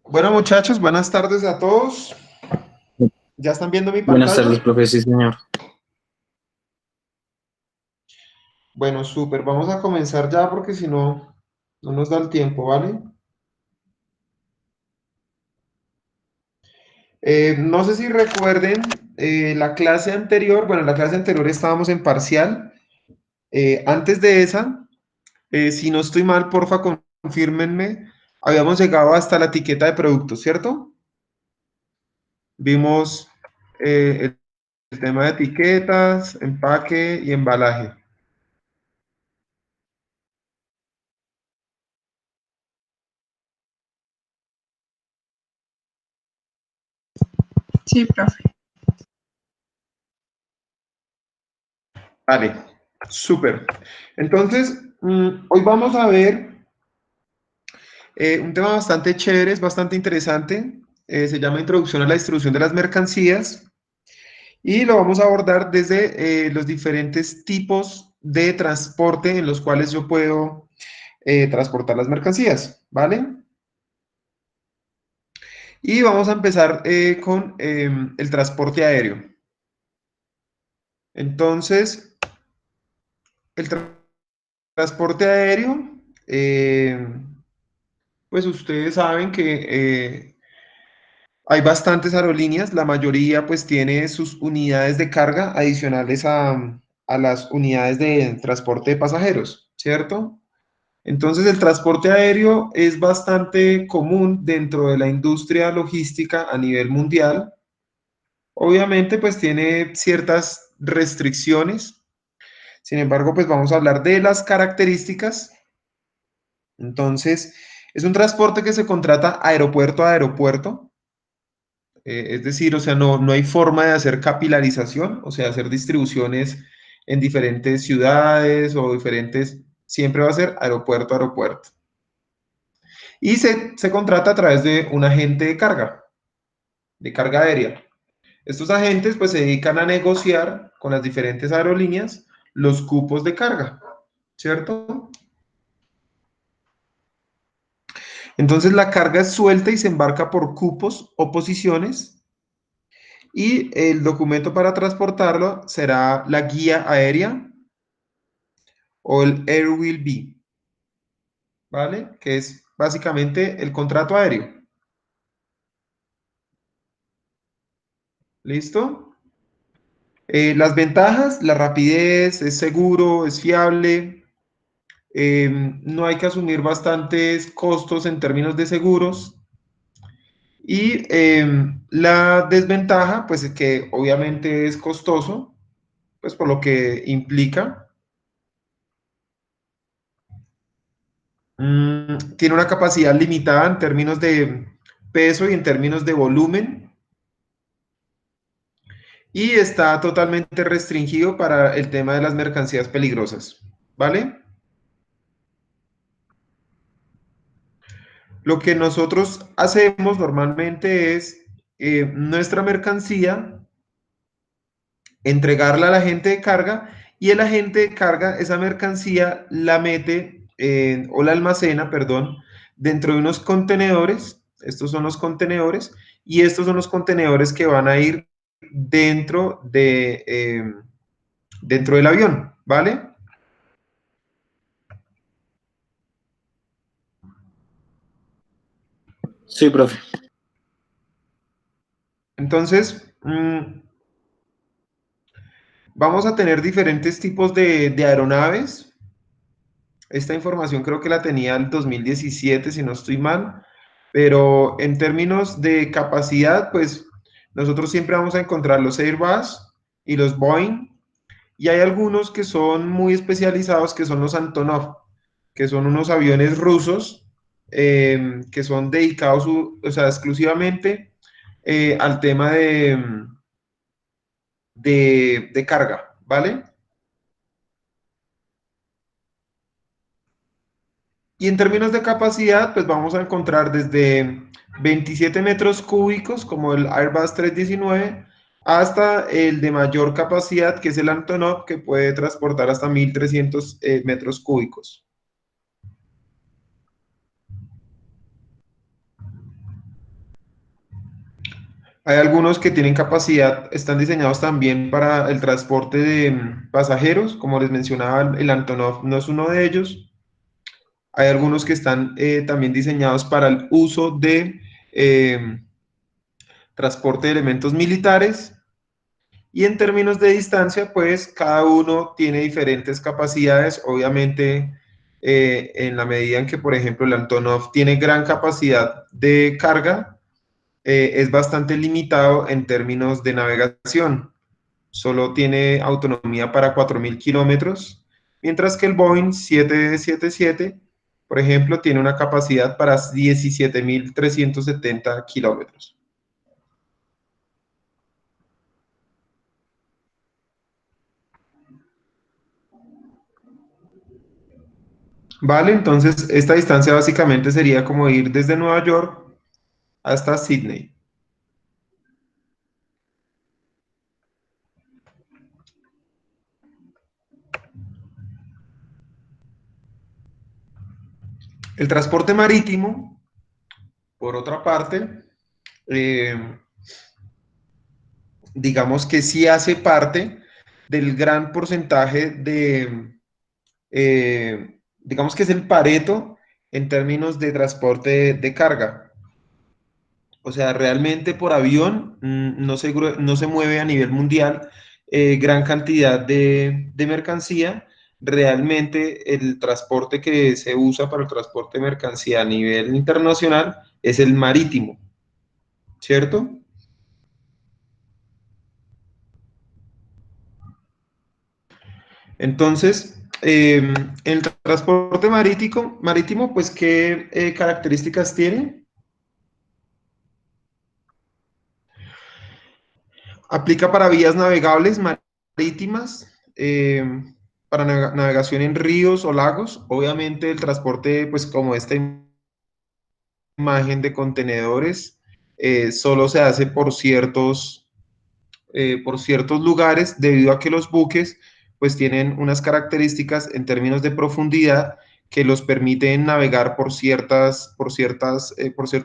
Bueno, muchachos, buenas tardes a todos. ¿Ya están viendo mi Buenas tardes, pantalla? profe, sí, señor. Bueno, súper. Vamos a comenzar ya porque si no, no nos da el tiempo, ¿vale? No sé si recuerden la clase anterior. Bueno, en la clase anterior estábamos en parcial. Antes de esa, si no estoy mal, porfa, confírmenme. Habíamos llegado hasta la etiqueta de productos, ¿cierto? Vimos el tema de etiquetas, empaque y embalaje. Sí, profe. Vale, súper. Entonces, hoy vamos a ver un tema bastante chévere, es bastante interesante. Se llama Introducción a la distribución de las mercancías y lo vamos a abordar desde los diferentes tipos de transporte en los cuales yo puedo transportar las mercancías, ¿vale? Y vamos a empezar con el transporte aéreo. Entonces, el transporte aéreo, pues ustedes saben que hay bastantes aerolíneas, la mayoría pues tiene sus unidades de carga adicionales a las unidades de transporte de pasajeros, ¿cierto? Entonces el transporte aéreo es bastante común dentro de la industria logística a nivel mundial. Obviamente pues tiene ciertas restricciones, sin embargo pues vamos a hablar de las características. Entonces es un transporte que se contrata aeropuerto a aeropuerto. Es decir, o sea, no hay forma de hacer capilarización, o sea, hacer distribuciones en diferentes ciudades o diferentes, siempre va a ser aeropuerto a aeropuerto. Y se contrata a través de un agente de carga aérea. Estos agentes pues se dedican a negociar con las diferentes aerolíneas los cupos de carga, ¿cierto? Entonces la carga es suelta y se embarca por cupos o posiciones y el documento para transportarlo será la guía aérea o el Air Will Be, ¿vale? Que es básicamente el contrato aéreo. ¿Listo? Las ventajas, la rapidez, es seguro, es fiable, no hay que asumir bastantes costos en términos de seguros. Y la desventaja, pues es que obviamente es costoso, pues por lo que implica. Tiene una capacidad limitada en términos de peso y en términos de volumen y está totalmente restringido para el tema de las mercancías peligrosas, ¿vale? Lo que nosotros hacemos normalmente es nuestra mercancía, entregarla al agente de carga y el agente de carga esa mercancía la mete o la almacena, perdón, dentro de unos contenedores. Estos son los contenedores y estos son los contenedores que van a ir dentro del avión, ¿vale? Sí, profe. Entonces, vamos a tener diferentes tipos de aeronaves. Esta información creo que la tenía el 2017, si no estoy mal, pero en términos de capacidad, pues nosotros siempre vamos a encontrar los Airbus y los Boeing, y hay algunos que son muy especializados, que son los Antonov, que son unos aviones rusos que son dedicados, o sea, exclusivamente al tema de carga, ¿vale? Y en términos de capacidad, pues vamos a encontrar desde 27 metros cúbicos, como el Airbus 319, hasta el de mayor capacidad, que es el Antonov, que puede transportar hasta 1.300 metros cúbicos. Hay algunos que tienen capacidad, están diseñados también para el transporte de pasajeros, como les mencionaba, el Antonov no es uno de ellos. Hay algunos que están también diseñados para el uso de transporte de elementos militares. Y en términos de distancia, pues cada uno tiene diferentes capacidades. Obviamente, en la medida en que, por ejemplo, el Antonov tiene gran capacidad de carga, es bastante limitado en términos de navegación. Solo tiene autonomía para 4.000 kilómetros, mientras que el Boeing 777, por ejemplo, tiene una capacidad para 17.370 kilómetros. Vale, entonces esta distancia básicamente sería como ir desde Nueva York hasta Sydney. El transporte marítimo, por otra parte, eh, digamos que sí hace parte del gran porcentaje digamos que es el Pareto en términos de transporte de carga. O sea, realmente por avión no se mueve a nivel mundial gran cantidad de mercancía. Realmente el transporte que se usa para el transporte de mercancía a nivel internacional es el marítimo, ¿cierto? Entonces, el transporte marítimo, pues, ¿qué características tiene? Aplica para vías navegables marítimas, para navegación en ríos o lagos. Obviamente el transporte, pues como esta imagen de contenedores, solo se hace por ciertos lugares debido a que los buques pues tienen unas características en términos de profundidad que los permiten navegar por ciertos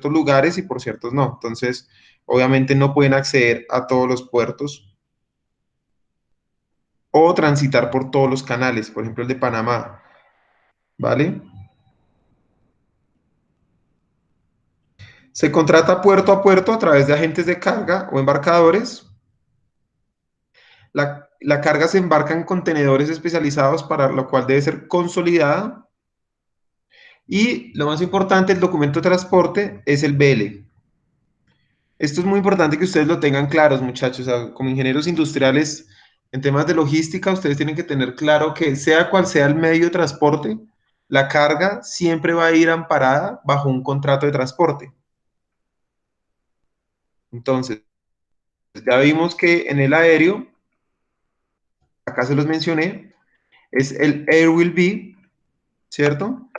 lugares y por ciertos no. Entonces, obviamente no pueden acceder a todos los puertos o transitar por todos los canales, por ejemplo el de Panamá, ¿vale? Se contrata puerto a puerto a través de agentes de carga o embarcadores. La carga se embarca en contenedores especializados, para lo cual debe ser consolidada. Y lo más importante, el documento de transporte es el BL. Esto es muy importante que ustedes lo tengan claros, muchachos. O sea, como ingenieros industriales, en temas de logística, ustedes tienen que tener claro que sea cual sea el medio de transporte, la carga siempre va a ir amparada bajo un contrato de transporte. Entonces, ya vimos que en el aéreo, acá se los mencioné, es el Air Will Be, ¿cierto?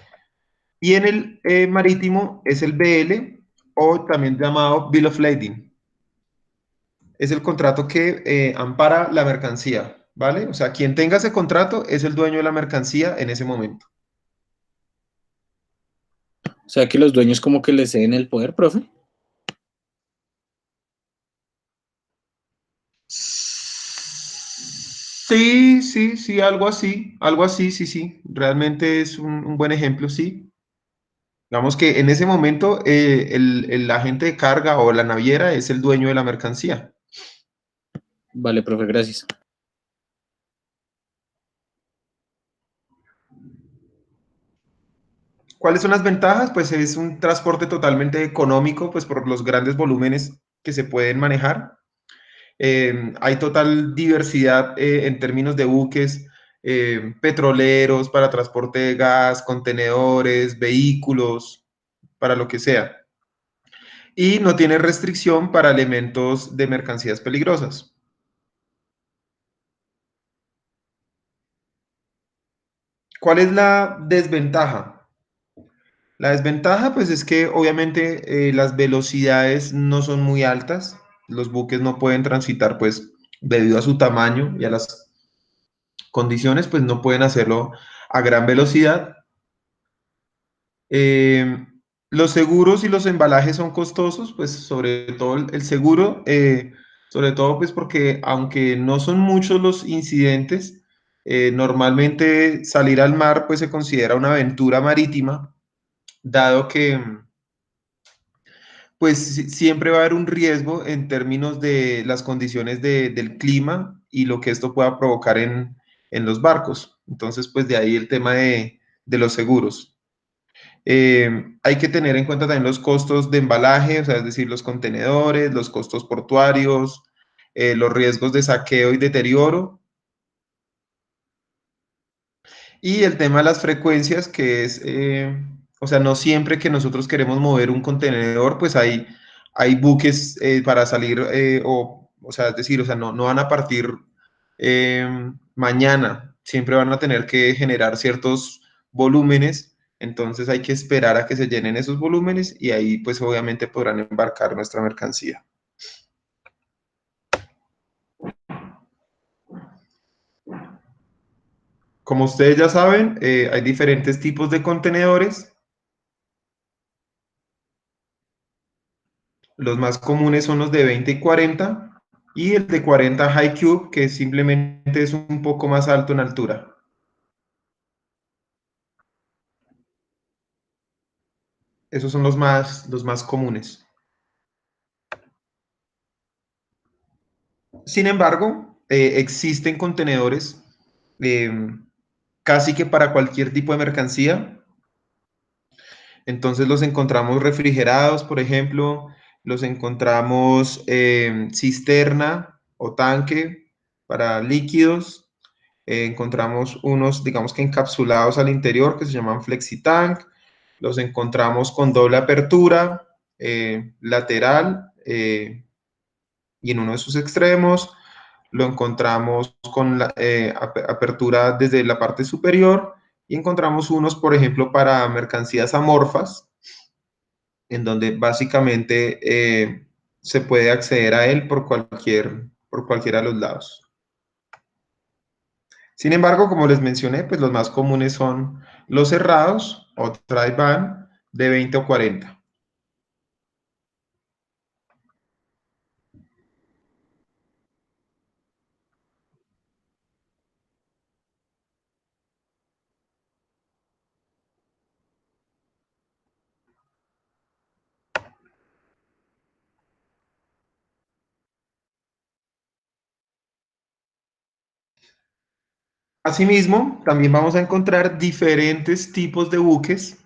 Y en el marítimo es el BL, o también llamado Bill of Lading. Es el contrato que ampara la mercancía, ¿vale? O sea, quien tenga ese contrato es el dueño de la mercancía en ese momento. O sea que los dueños como que le ceden el poder, profe. Sí, sí, sí, algo así, sí, sí. Realmente es un buen ejemplo, sí. Digamos que en ese momento el agente de carga o la naviera es el dueño de la mercancía. Vale, profe, gracias. ¿Cuáles son las ventajas? Pues es un transporte totalmente económico, pues por los grandes volúmenes que se pueden manejar. Hay total diversidad en términos de buques, petroleros, para transporte de gas, contenedores, vehículos, para lo que sea. Y no tiene restricción para elementos de mercancías peligrosas. ¿Cuál es la desventaja? La desventaja, pues es que obviamente las velocidades no son muy altas. los buques no pueden transitar, pues debido a su tamaño y a las condiciones, pues no pueden hacerlo a gran velocidad. Eh, los seguros y los embalajes son costosos, pues sobre todo el seguro, sobre todo pues porque aunque no son muchos los incidentes, normalmente salir al mar pues se considera una aventura marítima, dado que pues siempre va a haber un riesgo en términos de las condiciones del clima y lo que esto pueda provocar en los barcos. Entonces pues de ahí el tema de los seguros. Hay que tener en cuenta también los costos de embalaje, o sea, es decir, los contenedores, los costos portuarios, los riesgos de saqueo y deterioro, y el tema de las frecuencias, que es, o sea, no siempre que nosotros queremos mover un contenedor, pues hay buques para salir, o sea, es decir, o sea, no van a partir mañana, siempre van a tener que generar ciertos volúmenes, entonces hay que esperar a que se llenen esos volúmenes y ahí pues obviamente podrán embarcar nuestra mercancía. Como ustedes ya saben, hay diferentes tipos de contenedores. Los más comunes son los de 20 y 40 y el de 40 High Cube, que simplemente es un poco más alto en altura. Esos son los más comunes. Sin embargo, existen contenedores eh, casi que para cualquier tipo de mercancía. Entonces los encontramos refrigerados, por ejemplo, los encontramos cisterna o tanque para líquidos. Encontramos unos, digamos que encapsulados al interior, que se llaman FlexiTank. Los encontramos con doble apertura, lateral, y en uno de sus extremos. Lo encontramos con la apertura desde la parte superior y encontramos unos, por ejemplo, para mercancías amorfas, en donde básicamente se puede acceder a él por cualquiera de los lados. Sin embargo, como les mencioné, pues los más comunes son los cerrados o dry van de 20 o 40. Asimismo, también vamos a encontrar diferentes tipos de buques.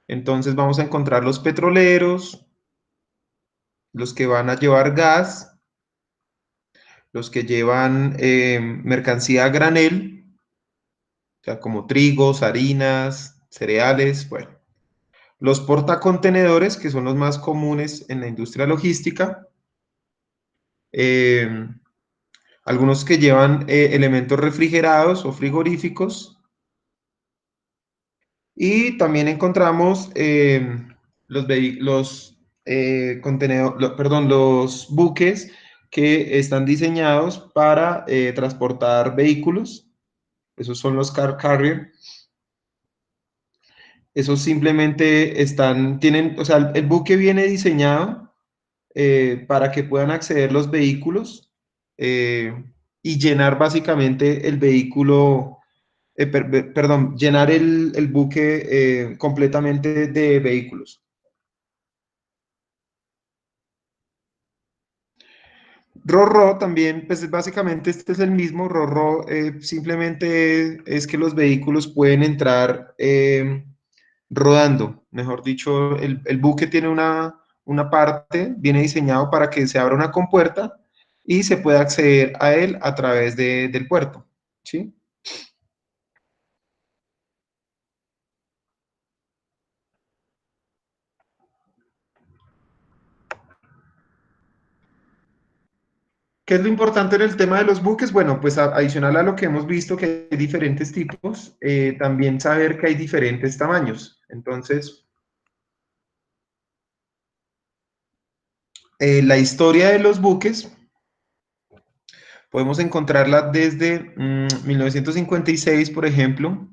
Entonces vamos a encontrar los petroleros, los que van a llevar gas, los que llevan mercancía a granel, o sea, como trigos, harinas, cereales, bueno. Los portacontenedores, que son los más comunes en la industria logística. Eh, algunos que llevan elementos refrigerados o frigoríficos. Y también encontramos los buques que están diseñados para transportar vehículos. Esos son los car carrier. Esos simplemente tienen, o sea, el buque viene diseñado para que puedan acceder los vehículos eh, y llenar básicamente el vehículo, perdón, llenar el buque completamente de vehículos. RoRo también, pues básicamente este es el mismo. RoRo simplemente es que los vehículos pueden entrar rodando. Mejor dicho, el buque tiene una parte, viene diseñado para que se abra una compuerta y se pueda acceder a él a través del puerto. ¿Sí? ¿Qué es lo importante en el tema de los buques? Bueno, pues adicional a lo que hemos visto, que hay diferentes tipos, también saber que hay diferentes tamaños. Entonces, La historia de los buques podemos encontrarla desde 1956, por ejemplo,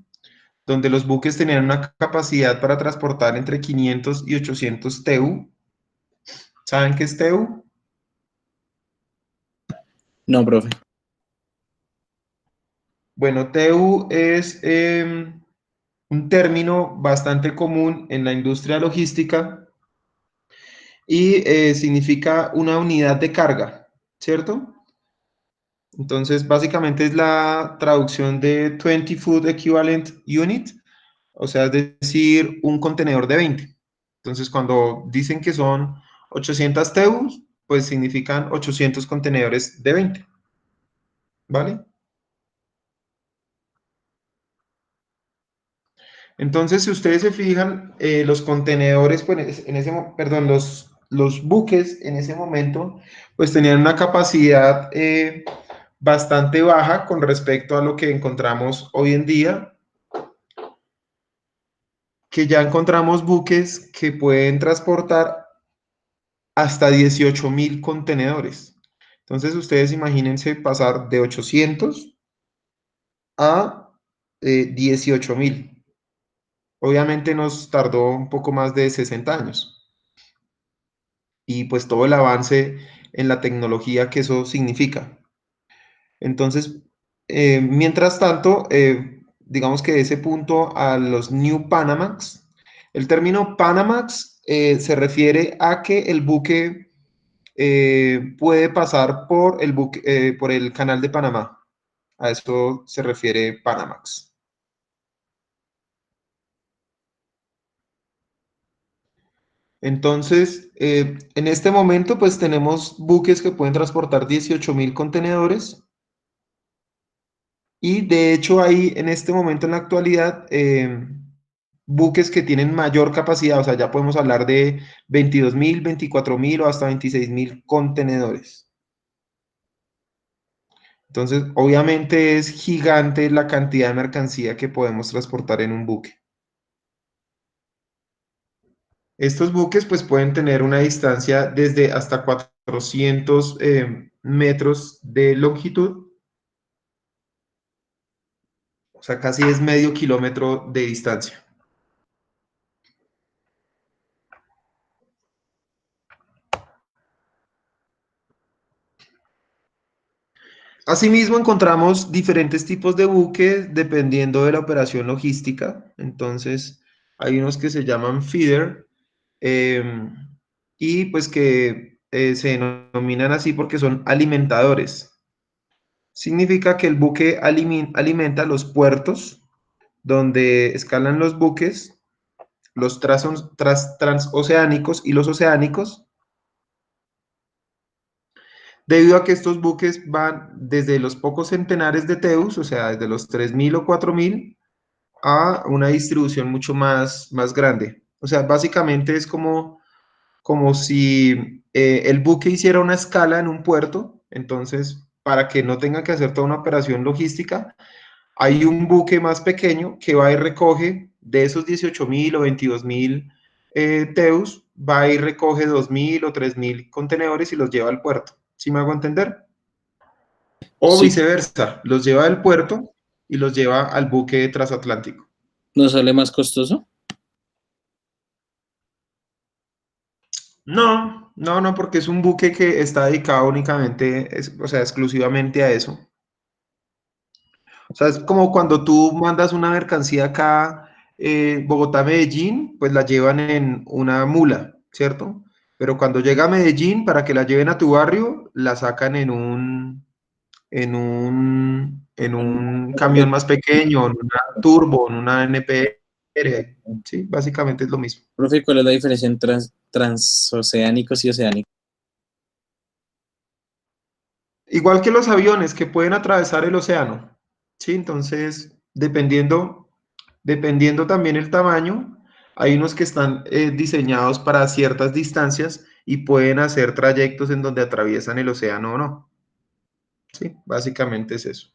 donde los buques tenían una capacidad para transportar entre 500 y 800 TEU. ¿Saben qué es TEU? No, profe. Bueno, TEU es un término bastante común en la industria logística y significa una unidad de carga, ¿cierto? Entonces, básicamente es la traducción de 20 Food Equivalent Unit, o sea, es decir, un contenedor de 20. Entonces, cuando dicen que son 800 TEUs, pues significan 800 contenedores de 20, ¿vale? Entonces, si ustedes se fijan, los contenedores, pues en ese, perdón, los buques en ese momento, pues tenían una capacidad bastante baja con respecto a lo que encontramos hoy en día, que ya encontramos buques que pueden transportar hasta 18.000 contenedores. Entonces, ustedes imagínense pasar de 800 a 18.000. Obviamente nos tardó un poco más de 60 años. Y pues todo el avance en la tecnología que eso significa. Entonces, mientras tanto, digamos que de ese punto a los New Panamax, el término Panamax se refiere a que el buque puede pasar por por el canal de Panamá. A eso se refiere Panamax. Entonces, en este momento, pues tenemos buques que pueden transportar 18.000 contenedores y de hecho hay en este momento, en la actualidad, buques que tienen mayor capacidad, o sea, ya podemos hablar de 22.000, 24.000 o hasta 26.000 contenedores. Entonces, obviamente es gigante la cantidad de mercancía que podemos transportar en un buque. Estos buques pues pueden tener una distancia desde hasta 400 metros de longitud, o sea, casi es medio kilómetro de distancia. Asimismo, encontramos diferentes tipos de buques dependiendo de la operación logística. Entonces, hay unos que se llaman feeder eh, y pues que se denominan así porque son alimentadores. Significa que el buque alimenta los puertos donde escalan los buques, los transoceánicos y los oceánicos, debido a que estos buques van desde los pocos centenares de teus, o sea, desde los 3.000 o 4.000, a una distribución mucho más grande. O sea, básicamente es como si el buque hiciera una escala en un puerto, entonces, para que no tenga que hacer toda una operación logística, hay un buque más pequeño que va y recoge de esos 18.000 o 22.000 TEUs, va y recoge 2.000 o 3.000 contenedores y los lleva al puerto. ¿Sí me hago entender? O Sí, viceversa, los lleva del puerto y los lleva al buque transatlántico. ¿no sale más costoso? No, no, no, porque es un buque que está dedicado únicamente, o sea, exclusivamente a eso. O sea, es como cuando tú mandas una mercancía acá, Bogotá-Medellín, pues la llevan en una mula, ¿cierto? Pero cuando llega a Medellín, para que la lleven a tu barrio, la sacan en un camión más pequeño, en una turbo, en una NPR, ¿sí? Básicamente es lo mismo. Profe, ¿cuál es la diferencia entre transoceánicos y oceánicos? Igual que los aviones que pueden atravesar el océano, ¿sí? Entonces, dependiendo también el tamaño, hay unos que están diseñados para ciertas distancias y pueden hacer trayectos en donde atraviesan el océano o no. Sí, básicamente es eso.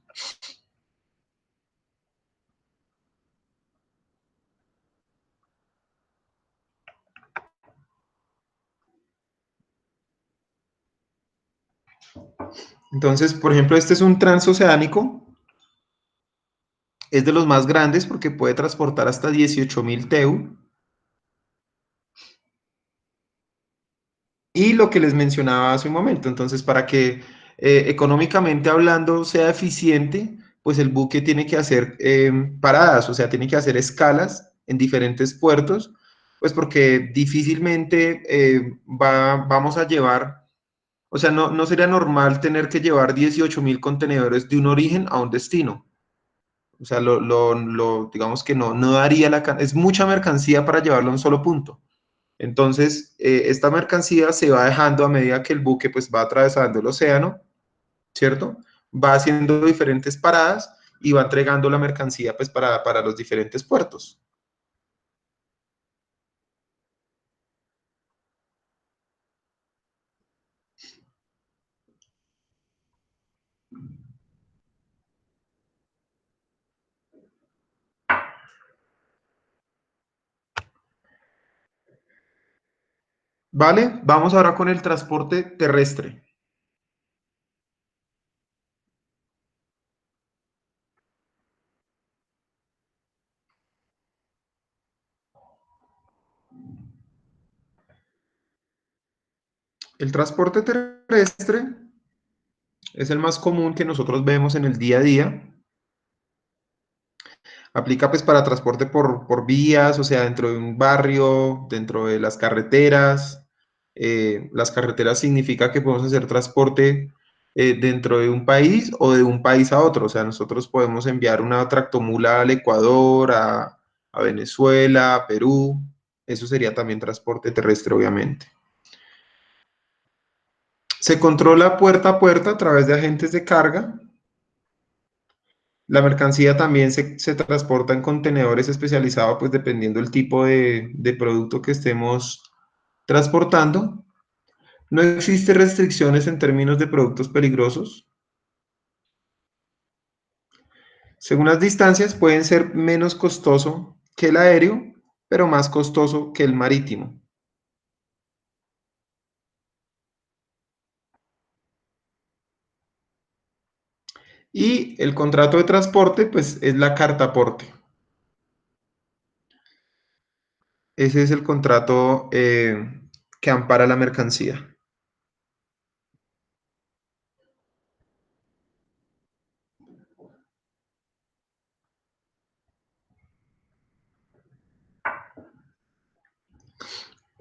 Entonces, por ejemplo, este es un transoceánico, es de los más grandes porque puede transportar hasta 18.000 TEU. Y lo que les mencionaba hace un momento, entonces para que económicamente hablando sea eficiente, pues el buque tiene que hacer paradas, o sea, tiene que hacer escalas en diferentes puertos, pues porque difícilmente vamos a llevar, o sea, no sería normal tener que llevar 18.000 contenedores de un origen a un destino. O sea, digamos que no daría es mucha mercancía para llevarlo a un solo punto. Entonces, esta mercancía se va dejando a medida que el buque pues va atravesando el océano, ¿cierto? Va haciendo diferentes paradas y va entregando la mercancía pues para los diferentes puertos. ¿Vale? Vamos ahora con el transporte terrestre. El transporte terrestre es el más común que nosotros vemos en el día a día. Aplica pues para transporte por vías, o sea, dentro de un barrio, dentro de las carreteras. Las carreteras significa que podemos hacer transporte dentro de un país o de un país a otro. O sea, nosotros podemos enviar una tractomula al Ecuador, a Venezuela, a Perú. Eso sería también transporte terrestre, obviamente. Se controla puerta a puerta a través de agentes de carga. La mercancía también se transporta en contenedores especializados, pues dependiendo del tipo de producto que estemos transportando. No existe restricciones en términos de productos peligrosos. Según las distancias, pueden ser menos costoso que el aéreo, pero más costoso que el marítimo. Y el contrato de transporte, pues es la carta aporte. Ese es el contrato que ampara la mercancía.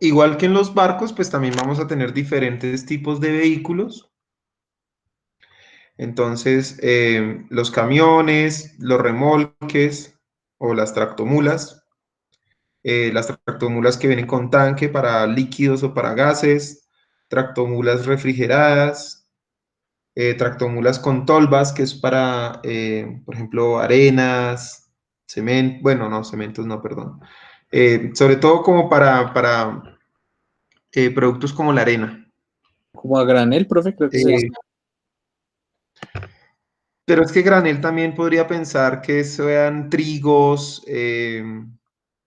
Igual que en los barcos, pues también vamos a tener diferentes tipos de vehículos. Entonces, los camiones, los remolques o las tractomulas que vienen con tanque para líquidos o para gases, tractomulas refrigeradas, tractomulas con tolvas, que es para, por ejemplo, arenas, cemento, bueno, no, cementos no, perdón. Sobre todo como para productos como la arena. Como a granel, profe, creo que se dice. Eh, pero es que granel también podría pensar que sean trigos,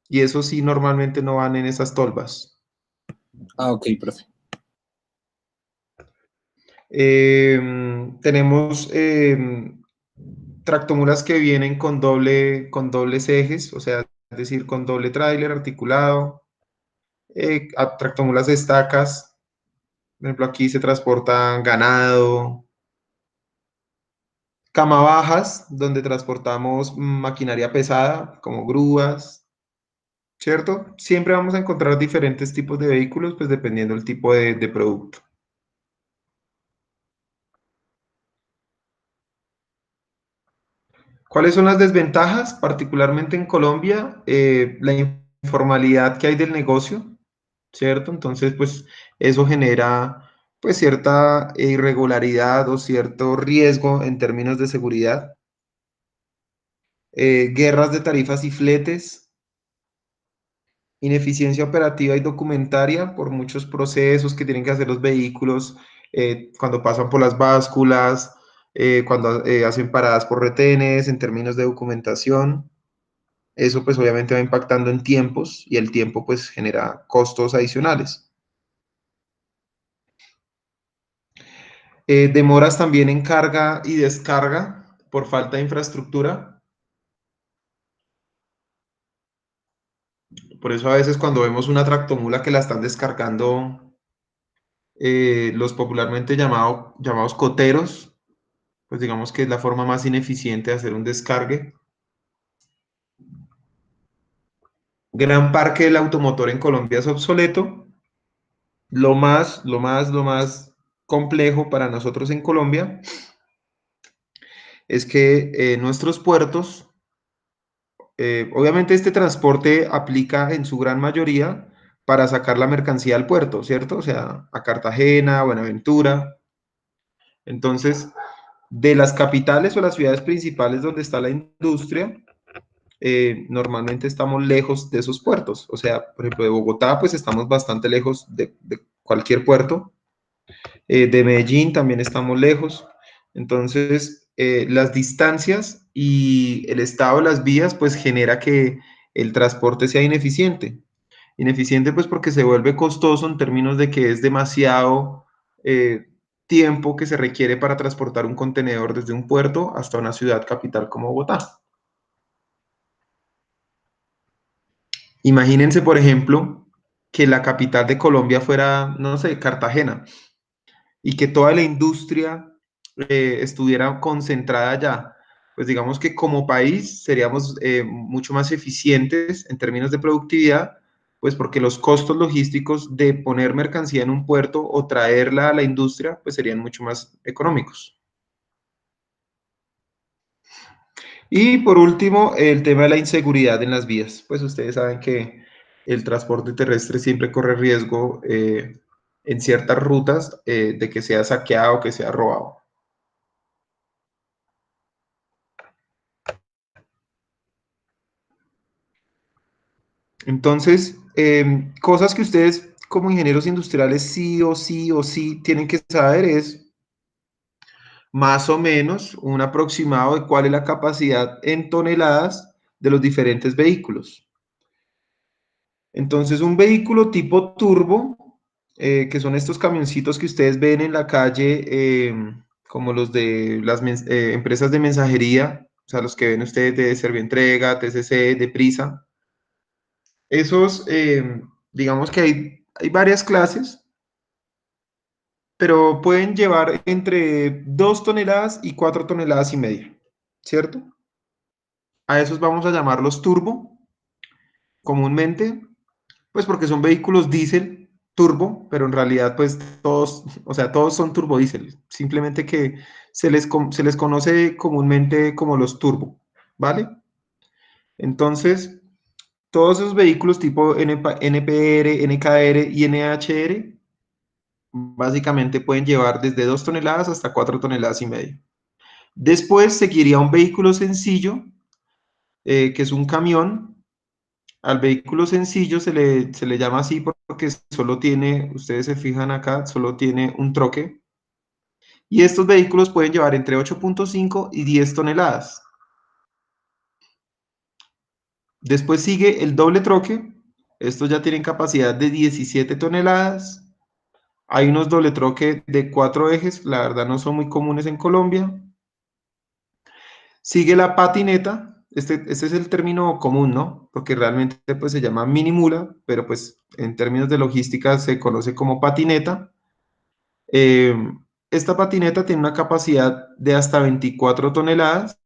y eso sí normalmente no van en esas tolvas. Ah, ok, profe. Tenemos tractomulas que vienen con dobles ejes, o sea, es decir, con doble tráiler articulado, tractomulas de estacas, por ejemplo, aquí se transportan ganado, cama bajas, donde transportamos maquinaria pesada, como grúas, ¿cierto? Siempre vamos a encontrar diferentes tipos de vehículos, pues dependiendo del tipo de producto. ¿Cuáles son las desventajas? Particularmente en Colombia, la informalidad que hay del negocio, ¿cierto? Entonces, pues eso genera pues cierta irregularidad o cierto riesgo en términos de seguridad. Guerras de tarifas y fletes, ineficiencia operativa y documentaria por muchos procesos que tienen que hacer los vehículos cuando pasan por las básculas, cuando hacen paradas por retenes, en términos de documentación. Eso pues obviamente va impactando en tiempos y el tiempo pues genera costos adicionales. Demoras también en carga y descarga por falta de infraestructura. Por eso a veces cuando vemos una tractomula que la están descargando los popularmente llamados coteros, pues digamos que es la forma más ineficiente de hacer un descargue. Gran parque del automotor en Colombia es obsoleto. Lo más complejo para nosotros en Colombia es que nuestros puertos, obviamente este transporte aplica en su gran mayoría para sacar la mercancía al puerto, ¿cierto? O sea, a Cartagena, Buenaventura. Entonces, de las capitales o las ciudades principales donde está la industria, normalmente estamos lejos de esos puertos. O sea, por ejemplo, de Bogotá, pues estamos bastante lejos de cualquier puerto. De Medellín también estamos lejos. Entonces, las distancias y el estado de las vías, pues genera que el transporte sea ineficiente. Ineficiente, pues porque se vuelve costoso en términos de que es demasiado tiempo que se requiere para transportar un contenedor desde un puerto hasta una ciudad capital como Bogotá. Imagínense, por ejemplo, que la capital de Colombia fuera, no sé, Cartagena, y que toda la industria estuviera concentrada allá. Pues digamos que como país seríamos mucho más eficientes en términos de productividad, pues porque los costos logísticos de poner mercancía en un puerto o traerla a la industria, pues serían mucho más económicos. Y por último, el tema de la inseguridad en las vías. Pues ustedes saben que el transporte terrestre siempre corre riesgo en ciertas rutas de que sea saqueado o que sea robado. Entonces, cosas que ustedes como ingenieros industriales sí o sí tienen que saber es más o menos un aproximado de cuál es la capacidad en toneladas de los diferentes vehículos. Entonces, un vehículo tipo turbo, que son estos camioncitos que ustedes ven en la calle, como los de las empresas de mensajería, o sea, los que ven ustedes de Servientrega, TCC, de Prisa, esos, digamos que hay varias clases, pero pueden llevar entre 2 toneladas y 4 toneladas y media, ¿cierto? A esos vamos a llamarlos turbo comúnmente, pues porque son vehículos diésel turbo, pero en realidad pues todos, o sea, todos son turbodiesel, simplemente que se les conoce comúnmente como los turbo, ¿vale? Entonces, todos esos vehículos tipo NPR, NKR y NHR básicamente pueden llevar desde 2 toneladas hasta 4 toneladas y media. Después seguiría un vehículo sencillo, que es un camión. Al vehículo sencillo se le llama así porque solo tiene, ustedes se fijan acá, solo tiene un troque. Y estos vehículos pueden llevar entre 8.5 y 10 toneladas. Después sigue el doble troque. Estos ya tienen capacidad de 17 toneladas. Hay unos doble troque de 4 ejes, la verdad no son muy comunes en Colombia. Sigue la patineta, este es el término común, ¿no? Porque realmente pues se llama mini mula, pero pues en términos de logística se conoce como patineta. Eh, esta patineta tiene una capacidad de hasta 24 toneladas.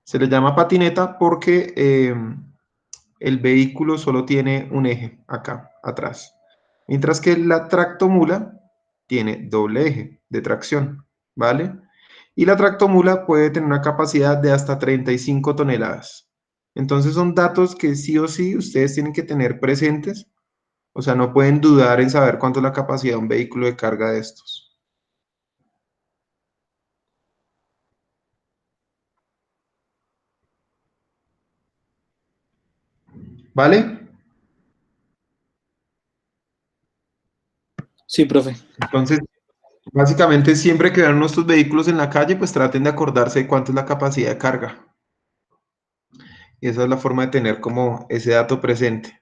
Se le llama patineta porque el vehículo solo tiene un eje acá, atrás. Mientras que la tractomula tiene doble eje de tracción, ¿vale? Y la tractomula puede tener una capacidad de hasta 35 toneladas. Entonces son datos que sí o sí ustedes tienen que tener presentes. O sea, no pueden dudar en saber cuánto es la capacidad de un vehículo de carga de estos. ¿Vale? Sí, profe. Entonces, básicamente siempre que vean nuestros vehículos en la calle, pues traten de acordarse de cuánto es la capacidad de carga. Y esa es la forma de tener como ese dato presente.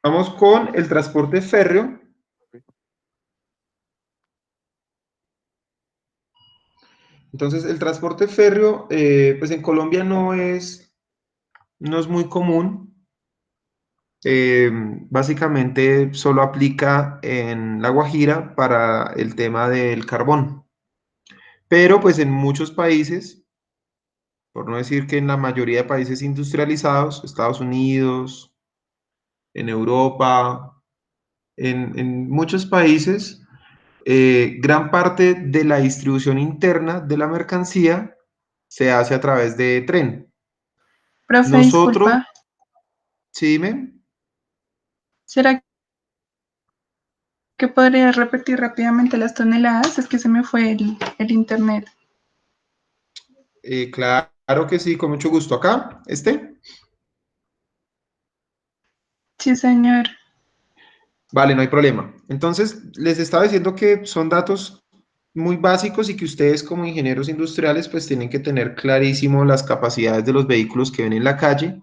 Vamos con el transporte férreo. Entonces, el transporte férreo, pues en Colombia no es muy común. Básicamente solo aplica en La Guajira para el tema del carbón. Pero pues en muchos países, por no decir que en la mayoría de países industrializados, Estados Unidos, en Europa, en muchos países, gran parte de la distribución interna de la mercancía se hace a través de tren. Profe, Nosotros, disculpa, sí, dime. ¿será que podrías repetir rápidamente las toneladas? Es que se me fue el internet. Claro que sí, con mucho gusto. Acá, Sí, señor. Vale, no hay problema. Entonces, les estaba diciendo que son datos muy básicos y que ustedes como ingenieros industriales pues tienen que tener clarísimo las capacidades de los vehículos que ven en la calle.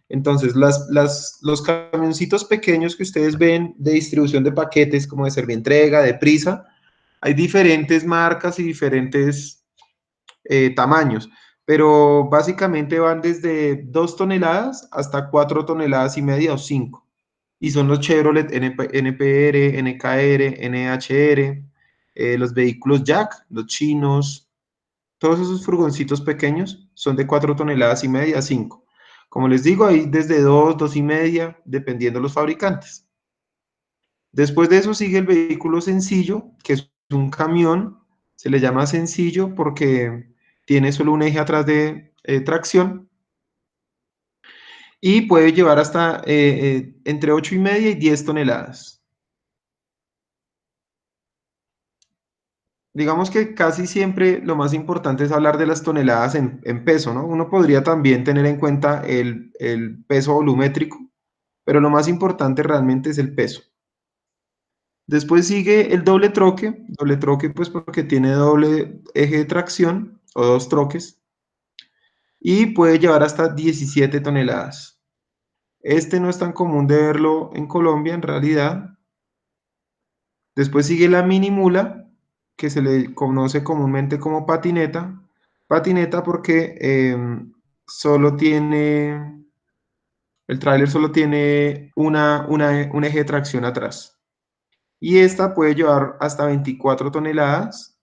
Entonces, los camioncitos pequeños que ustedes ven de distribución de paquetes como de Servientrega, de Prisa, hay diferentes marcas y diferentes tamaños, pero básicamente van desde 2 toneladas hasta 4 toneladas y media o 5. Y son los Chevrolet NPR, NKR, NHR, los vehículos Jack, los chinos, todos esos furgoncitos pequeños son de 4 toneladas y media a 5. Como les digo, hay desde 2, 2 y media, dependiendo de los fabricantes. Después de eso sigue el vehículo sencillo, que es un camión. Se le llama sencillo porque tiene solo un eje atrás de tracción y puede llevar hasta entre 8 y media y 10 toneladas. Digamos que casi siempre lo más importante es hablar de las toneladas en peso, ¿no? Uno podría también tener en cuenta el peso volumétrico, pero lo más importante realmente es el peso. Después sigue el doble troque pues porque tiene doble eje de tracción o dos troques y puede llevar hasta 17 toneladas. Este no es tan común de verlo en Colombia en realidad. Después sigue la mini mula, que se le conoce comúnmente como patineta. Patineta porque solo tiene, el tráiler solo tiene un eje de tracción atrás. Y esta puede llevar hasta 24 toneladas.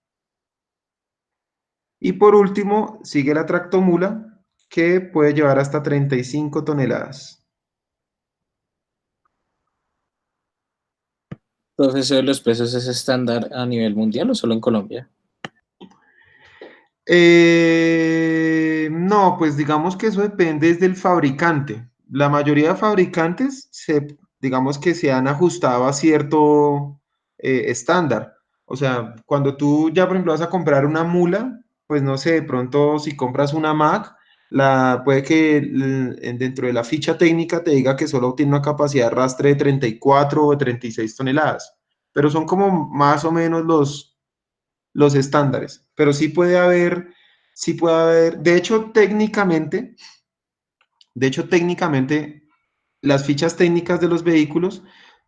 Y por último, sigue la tractomula, que puede llevar hasta 35 toneladas. Entonces, ¿eso de los pesos es estándar a nivel mundial o solo en Colombia? No, pues digamos que eso depende del fabricante. La mayoría de fabricantes digamos que se han ajustado a cierto estándar. O sea, cuando tú ya, por ejemplo, vas a comprar una mula, pues no sé, de pronto si compras una Mac, puede que dentro de la ficha técnica te diga que solo tiene una capacidad de arrastre de 34 o 36 toneladas, pero son como más o menos los estándares, pero sí puede haber, de hecho técnicamente, las fichas técnicas de los vehículos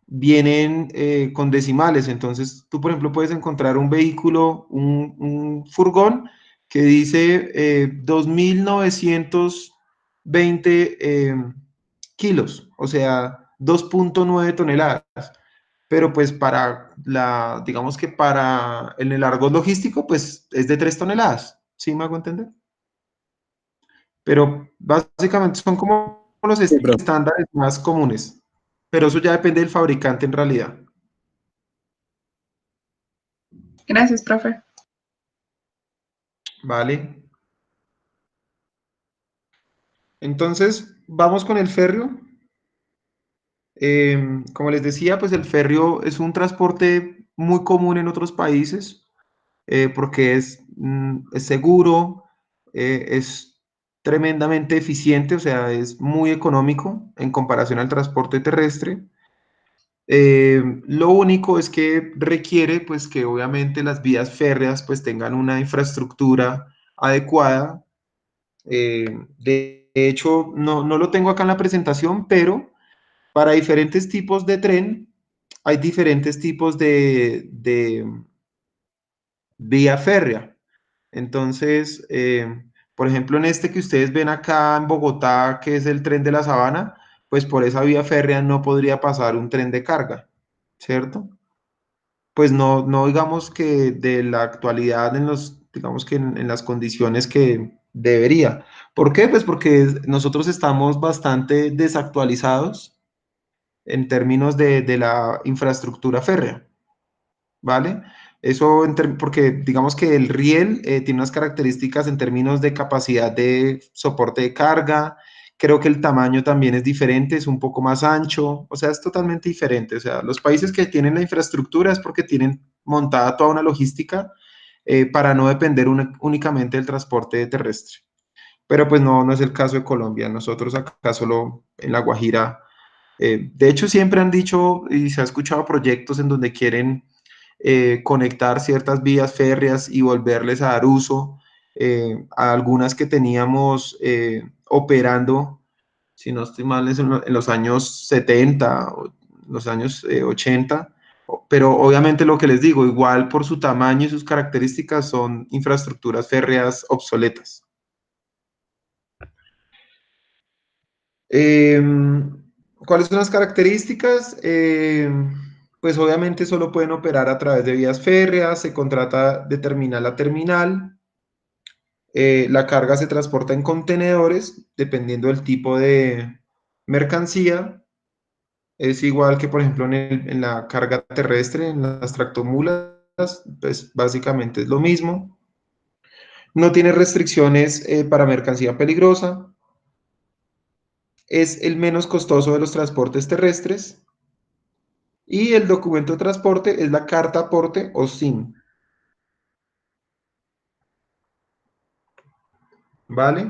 vienen con decimales, entonces tú, por ejemplo, puedes encontrar un vehículo, un furgón que dice 2.920 kilos, o sea, 2,9 toneladas, pero pues digamos que para en el argot logístico, pues es de 3 toneladas, ¿sí me hago entender? Pero básicamente son como los Sí, profe. estándares más comunes, pero eso ya depende del fabricante en realidad, Gracias, profe. ¿vale? Entonces, vamos con el férreo. Como les decía, pues el férreo es un transporte muy común en otros países porque es seguro, es tremendamente eficiente, o sea, es muy económico en comparación al transporte terrestre. Lo único es que requiere, pues, que obviamente las vías férreas, pues, tengan una infraestructura adecuada. De hecho, no lo tengo acá en la presentación, pero Para diferentes tipos de tren, hay diferentes tipos de vía férrea. Entonces, por ejemplo, en este que ustedes ven acá en Bogotá, que es el tren de la Sabana, pues por esa vía férrea no podría pasar un tren de carga, ¿cierto? Pues no, no digamos que de la actualidad en los, digamos que en las condiciones que debería. ¿Por qué? Pues porque nosotros estamos bastante desactualizados en términos de la infraestructura férrea. ¿Vale? Eso porque digamos que el riel tiene unas características en términos de capacidad de soporte de carga, creo que el tamaño también es diferente, es un poco más ancho, o sea, es totalmente diferente. O sea, los países que tienen la infraestructura es porque tienen montada toda una logística para no depender únicamente del transporte terrestre. Pero pues no, no es el caso de Colombia. Nosotros acá solo en La Guajira, de hecho siempre han dicho y se ha escuchado proyectos en donde quieren conectar ciertas vías férreas y volverles a dar uso a algunas que teníamos operando, si no estoy mal, es en los años 70, o los años 80, pero obviamente lo que les digo, igual por su tamaño y sus características son infraestructuras férreas obsoletas. ¿Cuáles son las características? Pues obviamente solo pueden operar a través de vías férreas, se contrata de terminal a terminal, la carga se transporta en contenedores, dependiendo del tipo de mercancía. Es igual que, por ejemplo, en la carga terrestre, en las tractomulas, pues básicamente es lo mismo. No tiene restricciones para mercancía peligrosa. Es el menos costoso de los transportes terrestres. Y el documento de transporte es la carta aporte o SIM, ¿vale?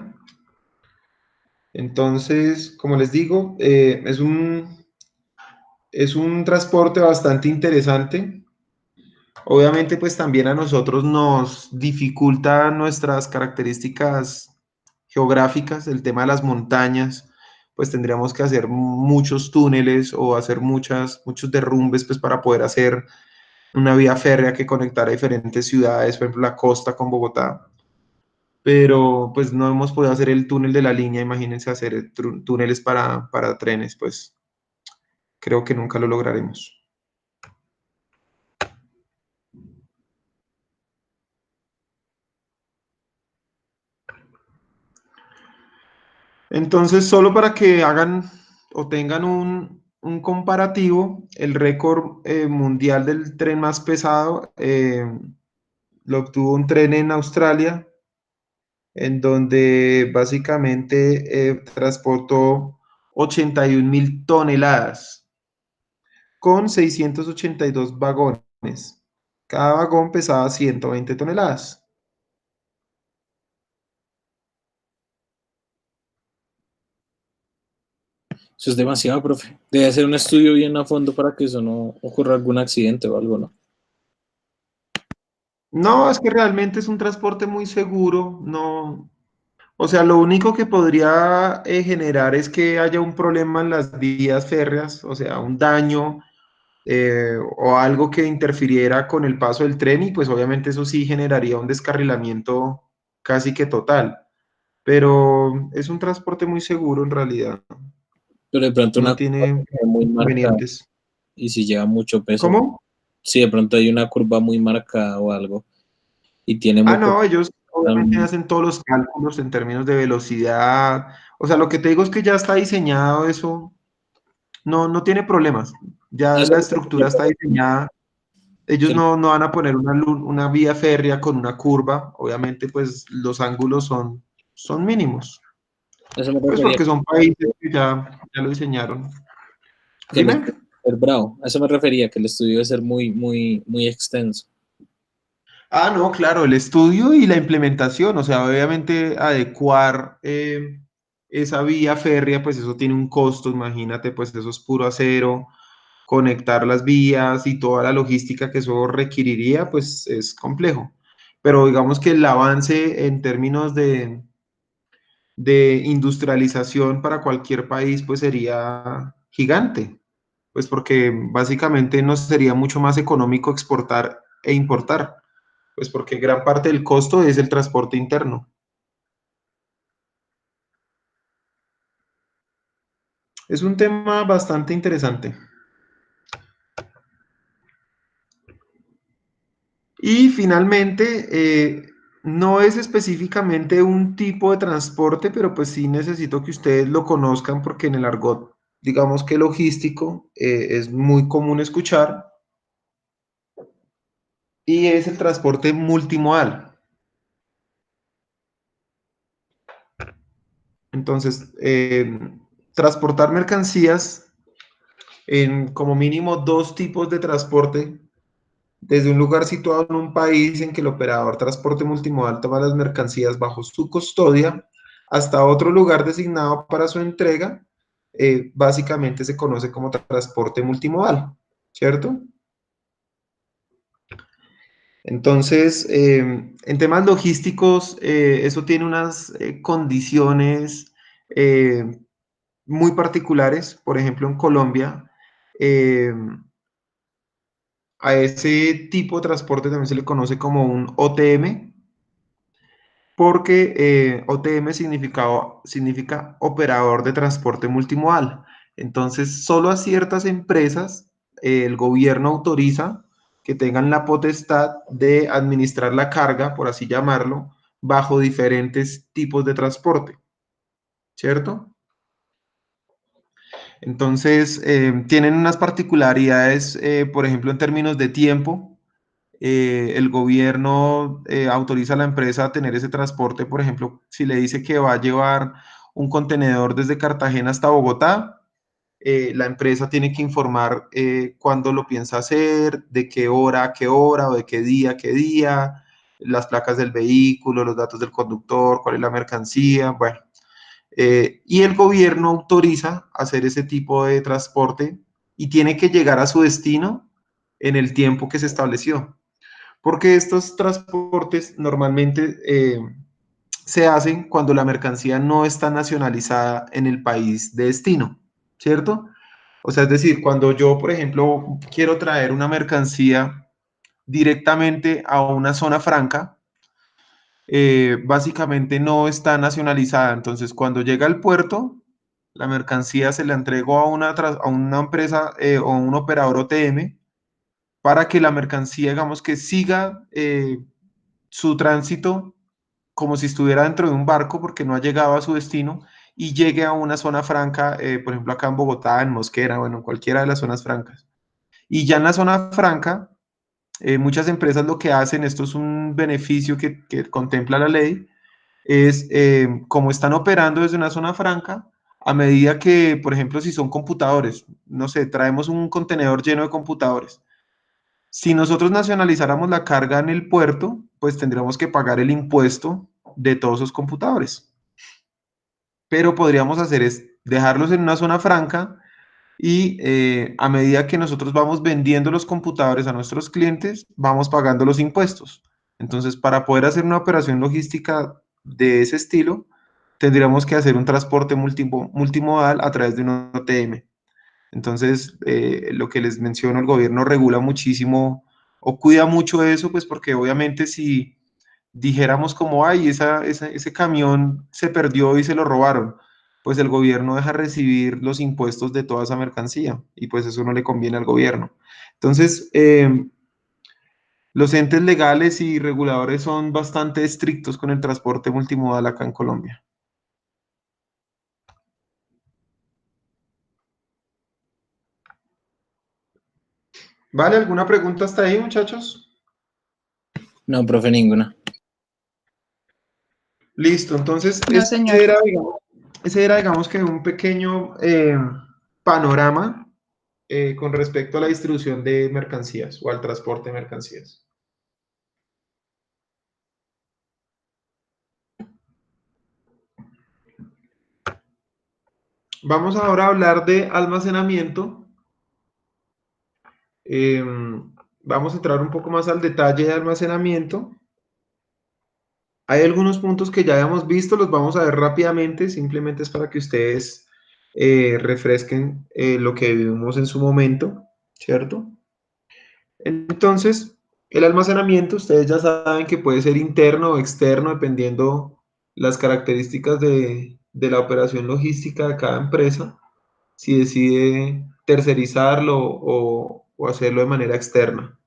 Entonces, como les digo, es un transporte bastante interesante. Obviamente, pues también a nosotros nos dificulta nuestras características geográficas, el tema de las montañas, pues tendríamos que hacer muchos túneles o hacer muchos derrumbes, pues para poder hacer una vía férrea que conectara diferentes ciudades, por ejemplo, la costa con Bogotá. Pero pues no hemos podido hacer el túnel de la línea, imagínense hacer túneles para trenes, pues creo que nunca lo lograremos. Entonces, solo para que hagan o tengan un comparativo, el récord mundial del tren más pesado lo obtuvo un tren en Australia, en donde básicamente transportó 81.000 toneladas con 682 vagones. Cada vagón pesaba 120 toneladas. Eso es demasiado, profe. Debe hacer un estudio bien a fondo para que eso no ocurra algún accidente o algo, ¿no? No, es que realmente es un transporte muy seguro, no, o sea, lo único que podría generar es que haya un problema en las vías férreas, o sea, un daño o algo que interfiriera con el paso del tren y pues obviamente eso sí generaría un descarrilamiento casi que total, pero es un transporte muy seguro en realidad, Pero de pronto no una curva tiene que sea muy marcada inconvenientes. y si lleva mucho peso, ¿Cómo? si de pronto hay una curva muy marcada o algo y tiene Ah, mucho no, ellos obviamente peso, hacen todos los cálculos en términos de velocidad. O sea, lo que te digo es que ya está diseñado eso, no, no tiene problemas. a Ya eso la me refería, estructura está diseñada. Ellos que- no, no van a poner una vía férrea con una curva. Obviamente, pues los ángulos son mínimos. a eso me Pues refería, porque son países que ya lo diseñaron. que el Dime. estudio debe ser bravo, a eso me refería, que el estudio debe ser muy, muy, muy extenso. Ah, no, claro, el estudio y la implementación, o sea, obviamente adecuar esa vía férrea, pues eso tiene un costo, imagínate, pues eso es puro acero, conectar las vías y toda la logística que eso requeriría, pues es complejo. Pero digamos que el avance en términos de industrialización para cualquier país, pues sería gigante, pues porque básicamente nos sería mucho más económico exportar e importar, pues porque gran parte del costo es el transporte interno. Es un tema bastante interesante. Y finalmente, no es específicamente un tipo de transporte, pero pues sí necesito que ustedes lo conozcan porque en el argot, digamos que logístico, es muy común escuchar, y es el transporte multimodal. Entonces, transportar mercancías en como mínimo dos tipos de transporte, desde un lugar situado en un país en que el operador transporte multimodal toma las mercancías bajo su custodia hasta otro lugar designado para su entrega, básicamente se conoce como transporte multimodal, ¿cierto? Entonces, en temas logísticos, eso tiene unas condiciones muy particulares. Por ejemplo, en Colombia, eh, a ese tipo de transporte también se le conoce como un OTM, porque OTM significa operador de transporte multimodal. Entonces, solo a ciertas empresas el gobierno autoriza que tengan la potestad de administrar la carga, por así llamarlo, bajo diferentes tipos de transporte, ¿cierto? Entonces, tienen unas particularidades, por ejemplo, en términos de tiempo. El gobierno autoriza a la empresa a tener ese transporte, por ejemplo, si le dice que va a llevar un contenedor desde Cartagena hasta Bogotá, la empresa tiene que informar cuándo lo piensa hacer, de qué hora a qué hora o de qué día a qué día, las placas del vehículo, los datos del conductor, cuál es la mercancía, bueno. Y el gobierno autoriza hacer ese tipo de transporte y tiene que llegar a su destino en el tiempo que se estableció. Porque estos transportes normalmente se hacen cuando la mercancía no está nacionalizada en el país de destino, ¿cierto? O sea, es decir, cuando yo, por ejemplo, quiero traer una mercancía directamente a una zona franca, básicamente no está nacionalizada. Entonces, cuando llega al puerto, la mercancía se la entregó a una empresa o a un operador OTM para que la mercancía, digamos que siga su tránsito como si estuviera dentro de un barco porque no ha llegado a su destino y llegue a una zona franca, por ejemplo acá en Bogotá, en Mosquera, bueno, cualquiera de las zonas francas. Y ya en la zona franca, muchas empresas lo que hacen, esto es un beneficio que contempla la ley, es como están operando desde una zona franca, a medida que, por ejemplo, si son computadores, no sé, traemos un contenedor lleno de computadores. Si nosotros nacionalizáramos la carga en el puerto, pues tendríamos que pagar el impuesto de todos esos computadores. Pero podríamos hacer es dejarlos en una zona franca y a medida que nosotros vamos vendiendo los computadores a nuestros clientes, vamos pagando los impuestos. Entonces, para poder hacer una operación logística de ese estilo, tendríamos que hacer un transporte multimodal a través de un OTM. Entonces, lo que les menciono, el gobierno regula muchísimo o cuida mucho eso, pues porque obviamente si dijéramos como, ay, ese camión se perdió y se lo robaron, pues el gobierno deja recibir los impuestos de toda esa mercancía y pues eso no le conviene al gobierno. Entonces, los entes legales y reguladores son bastante estrictos con el transporte multimodal acá en Colombia. ¿Vale? ¿Alguna pregunta hasta ahí, muchachos? No, profe, ninguna. Listo, entonces No, señor. ese era, digamos que un pequeño panorama con respecto a la distribución de mercancías o al transporte de mercancías. Vamos ahora a hablar de almacenamiento. Vamos a entrar un poco más al detalle de almacenamiento. Hay algunos puntos que ya habíamos visto, los vamos a ver rápidamente, simplemente es para que ustedes refresquen lo que vivimos en su momento, ¿cierto? Entonces, el almacenamiento, ustedes ya saben que puede ser interno o externo, dependiendo las características de la operación logística de cada empresa, si decide tercerizarlo o hacerlo de manera externa.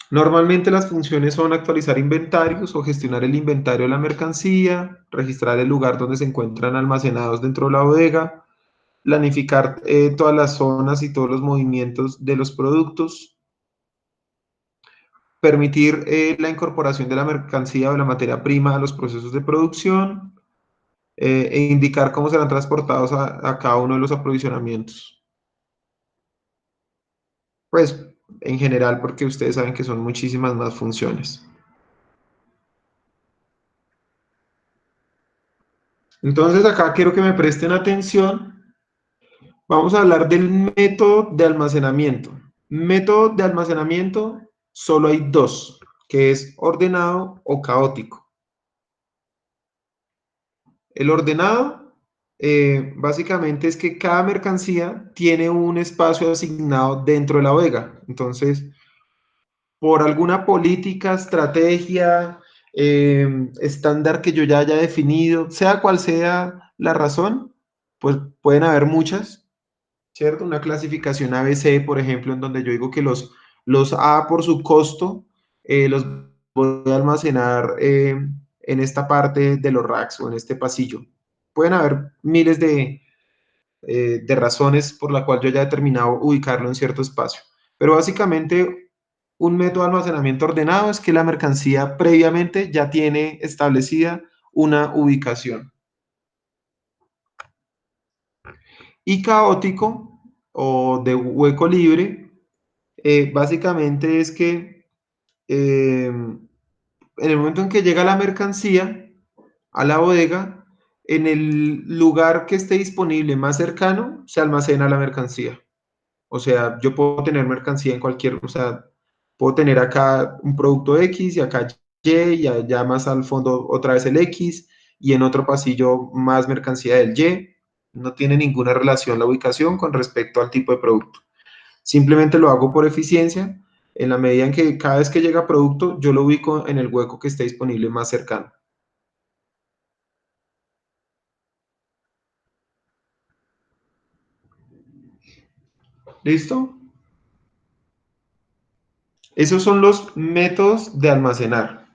Normalmente las funciones son actualizar inventarios o gestionar el inventario de la mercancía, registrar el lugar donde se encuentran almacenados dentro de la bodega, planificar todas las zonas y todos los movimientos de los productos, permitir la incorporación de la mercancía o de la materia prima a los procesos de producción e indicar cómo serán transportados a cada uno de los aprovisionamientos. Pues en general, porque ustedes saben que son muchísimas más funciones. Entonces acá quiero que me presten atención. Vamos a hablar del método de almacenamiento. Método de almacenamiento solo hay dos, que es ordenado o caótico. El ordenado básicamente es que cada mercancía tiene un espacio asignado dentro de la bodega. Entonces, por alguna política, estrategia, estándar que yo ya haya definido, sea cual sea la razón, pues pueden haber muchas, ¿cierto? Una clasificación ABC, por ejemplo, en donde yo digo que los A por su costo los voy a almacenar en esta parte de los racks o en este pasillo. Pueden haber miles de razones por la cual yo ya he determinado ubicarlo en cierto espacio. Pero básicamente un método de almacenamiento ordenado es que la mercancía previamente ya tiene establecida una ubicación. Y caótico o de hueco libre, básicamente es que en el momento en que llega la mercancía a la bodega, en el lugar que esté disponible más cercano, se almacena la mercancía. O sea, yo puedo tener mercancía en cualquier, o sea, puedo tener acá un producto X y acá Y y allá más al fondo otra vez el X y en otro pasillo más mercancía del Y. No tiene ninguna relación la ubicación con respecto al tipo de producto. Simplemente lo hago por eficiencia. En la medida en que cada vez que llega producto, yo lo ubico en el hueco que esté disponible más cercano. ¿Listo? Esos son los métodos de almacenar.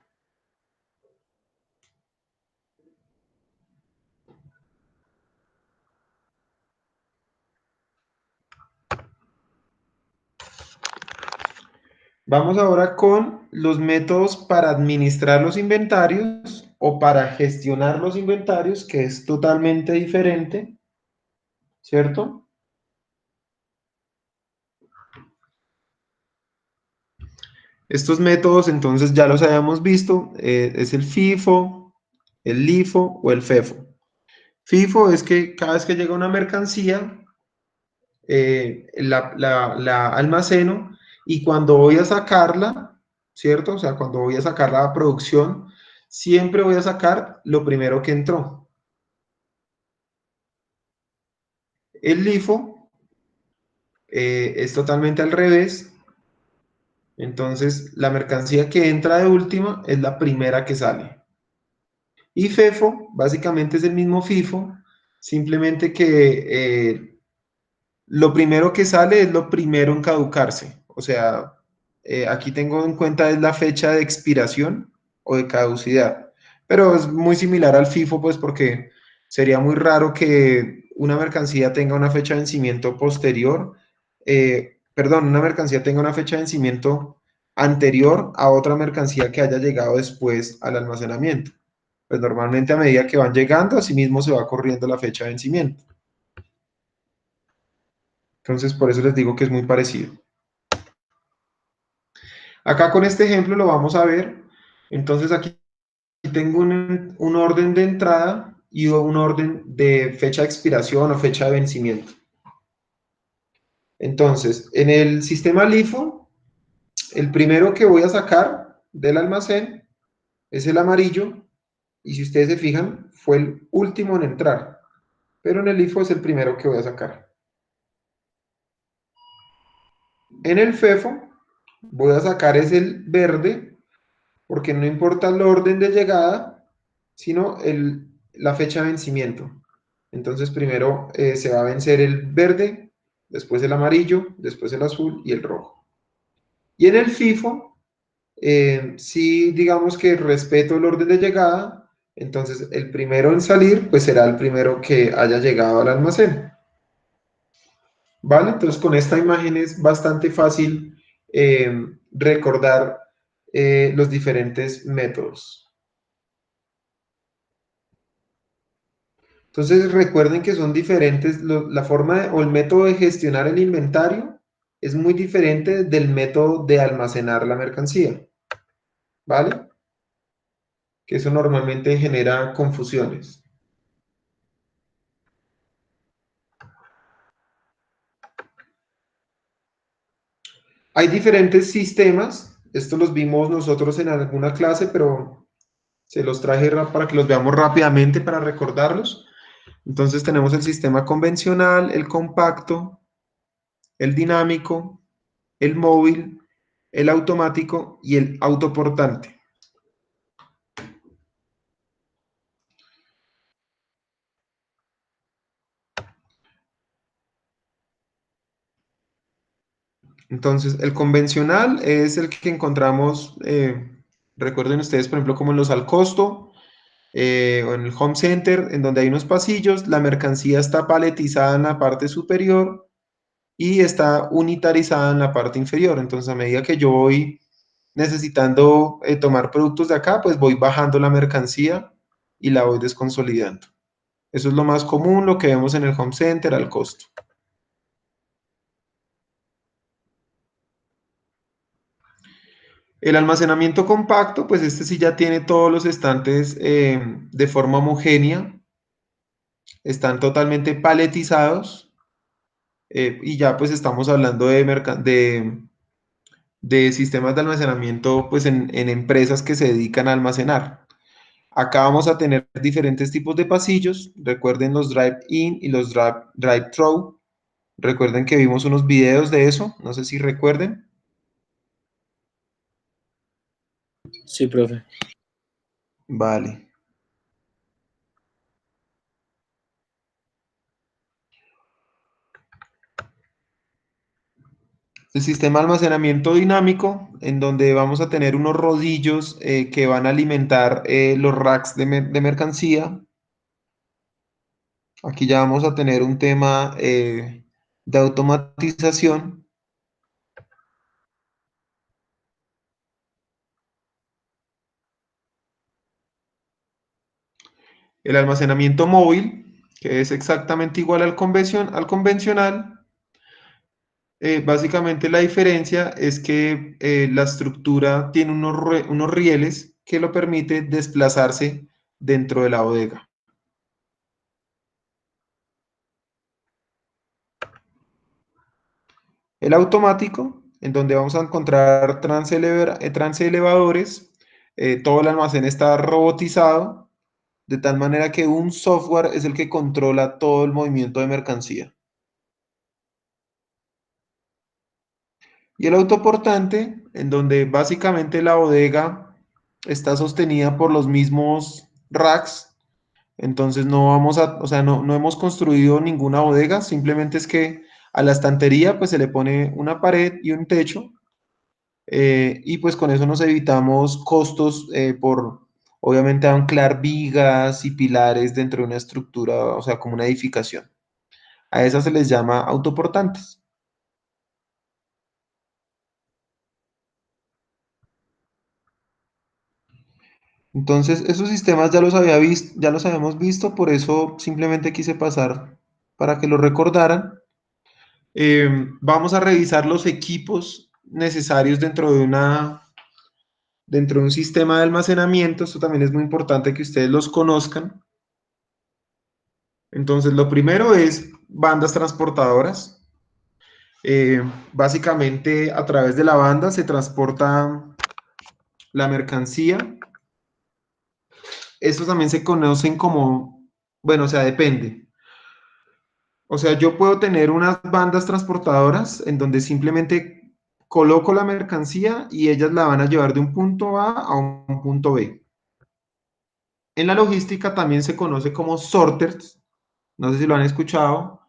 Vamos ahora con los métodos para administrar los inventarios o para gestionar los inventarios, que es totalmente diferente, ¿cierto? Estos métodos entonces ya los habíamos visto, es el FIFO, el LIFO o el FEFO. FIFO es que cada vez que llega una mercancía, la almaceno y cuando voy a sacarla, ¿cierto? O sea, cuando voy a sacar la producción, siempre voy a sacar lo primero que entró. El LIFO es totalmente al revés. Entonces, la mercancía que entra de última es la primera que sale. Y FEFO, básicamente es el mismo FIFO, simplemente que lo primero que sale es lo primero en caducarse. O sea, aquí tengo en cuenta es la fecha de expiración o de caducidad. Pero es muy similar al FIFO, pues porque sería muy raro que una mercancía tenga una fecha de vencimiento posterior, perdón, una mercancía tenga una fecha de vencimiento anterior a otra mercancía que haya llegado después al almacenamiento. Pues normalmente a medida que van llegando, así mismo se va corriendo la fecha de vencimiento. Entonces, por eso les digo que es muy parecido. Acá con este ejemplo lo vamos a ver. Entonces, aquí tengo un orden de entrada y un orden de fecha de expiración o fecha de vencimiento. Entonces, en el sistema LIFO, el primero que voy a sacar del almacén es el amarillo. Y si ustedes se fijan, fue el último en entrar. pero en el LIFO es el primero que voy a sacar. En el FEFO voy a sacar es el verde, porque no importa el orden de llegada, sino la fecha de vencimiento. Entonces primero se va a vencer el verde, después el amarillo, después el azul y el rojo. Y en el FIFO, si digamos que respeto el orden de llegada, entonces el primero en salir, pues será el primero que haya llegado al almacén. ¿Vale? Entonces con esta imagen es bastante fácil recordar los diferentes métodos. Entonces recuerden que son diferentes, la forma o el método de gestionar el inventario es muy diferente del método de almacenar la mercancía. ¿Vale? Que eso normalmente genera confusiones. Hay diferentes sistemas, esto los vimos nosotros en alguna clase, pero se los traje para que los veamos rápidamente para recordarlos. Entonces tenemos el sistema convencional, el compacto, el dinámico, el móvil, el automático y el autoportante. Entonces, el convencional es el que encontramos, recuerden ustedes, por ejemplo, como en los al costo o en el home center, en donde hay unos pasillos, la mercancía está paletizada en la parte superior y está unitarizada en la parte inferior. Entonces, a medida que yo voy necesitando tomar productos de acá, pues voy bajando la mercancía y la voy desconsolidando. Eso es lo más común, lo que vemos en el home center al costo. El almacenamiento compacto, pues este sí ya tiene todos los estantes de forma homogénea, están totalmente paletizados y ya pues estamos hablando de sistemas de almacenamiento pues en empresas que se dedican a almacenar. Acá vamos a tener diferentes tipos de pasillos, recuerden los drive-in y los drive-thru, recuerden que vimos unos videos de eso, no sé si recuerden. Sí, profe. Vale. El sistema de almacenamiento dinámico, en donde vamos a tener unos rodillos que van a alimentar los racks de mercancía. Aquí ya vamos a tener un tema de automatización. El almacenamiento móvil, que es exactamente igual al convencional. Básicamente la diferencia es que la estructura tiene unos rieles que lo permite desplazarse dentro de la bodega. El automático, en donde vamos a encontrar transelevadores, todo el almacén está robotizado, de tal manera que un software es el que controla todo el movimiento de mercancía. Y el autoportante, en donde básicamente la bodega está sostenida por los mismos racks, entonces no vamos a, o sea, no hemos construido ninguna bodega, simplemente es que a la estantería pues se le pone una pared y un techo y pues con eso nos evitamos costos por, obviamente, anclar vigas y pilares dentro de una estructura, o sea, como una edificación. A esas se les llama autoportantes. Entonces, esos sistemas ya los había visto, ya los habíamos visto, por eso simplemente quise pasar para que lo recordaran. Vamos a revisar los equipos necesarios dentro de un sistema de almacenamiento. Esto también es muy importante que ustedes los conozcan. Entonces, lo primero es bandas transportadoras. Básicamente, a través de la banda se transporta la mercancía. Estos también se conocen como, bueno, o sea, depende. O sea, yo puedo tener unas bandas transportadoras en donde simplemente coloco la mercancía y ellas la van a llevar de un punto A un punto B. En la logística también se conoce como sorters, no sé si lo han escuchado,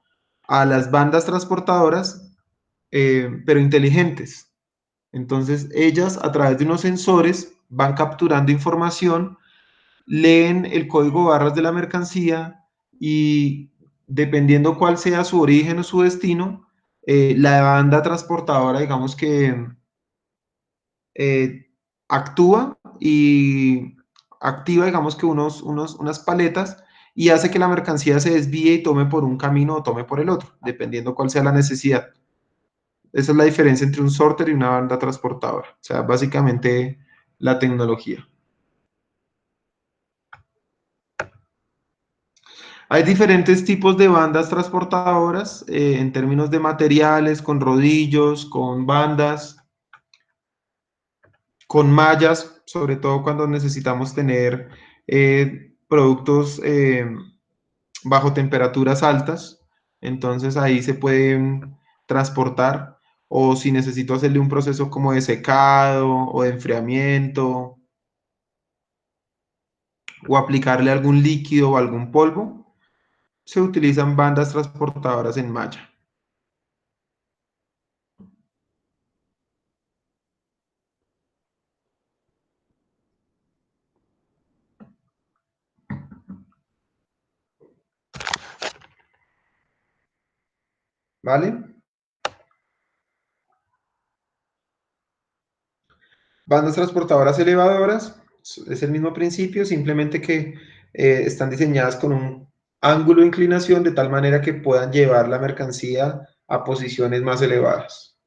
a las bandas transportadoras, pero inteligentes. Entonces, ellas a través de unos sensores van capturando información, leen el código barras de la mercancía y dependiendo cuál sea su origen o su destino, la banda transportadora, digamos que eh, actúa y activa, digamos que unas paletas y hace que la mercancía se desvíe y tome por un camino o tome por el otro, dependiendo cuál sea la necesidad. Esa es la diferencia entre un sorter y una banda transportadora. O sea, básicamente la tecnología. Hay diferentes tipos de bandas transportadoras en términos de materiales, con rodillos, con bandas, con mallas, sobre todo cuando necesitamos tener productos bajo temperaturas altas. Entonces ahí se pueden transportar. O si necesito hacerle un proceso como de secado o de enfriamiento o aplicarle algún líquido o algún polvo, se utilizan bandas transportadoras en malla. ¿Vale? Bandas transportadoras elevadoras, es el mismo principio, simplemente que están diseñadas con un ángulo de inclinación de tal manera que puedan llevar la mercancía a posiciones más elevadas.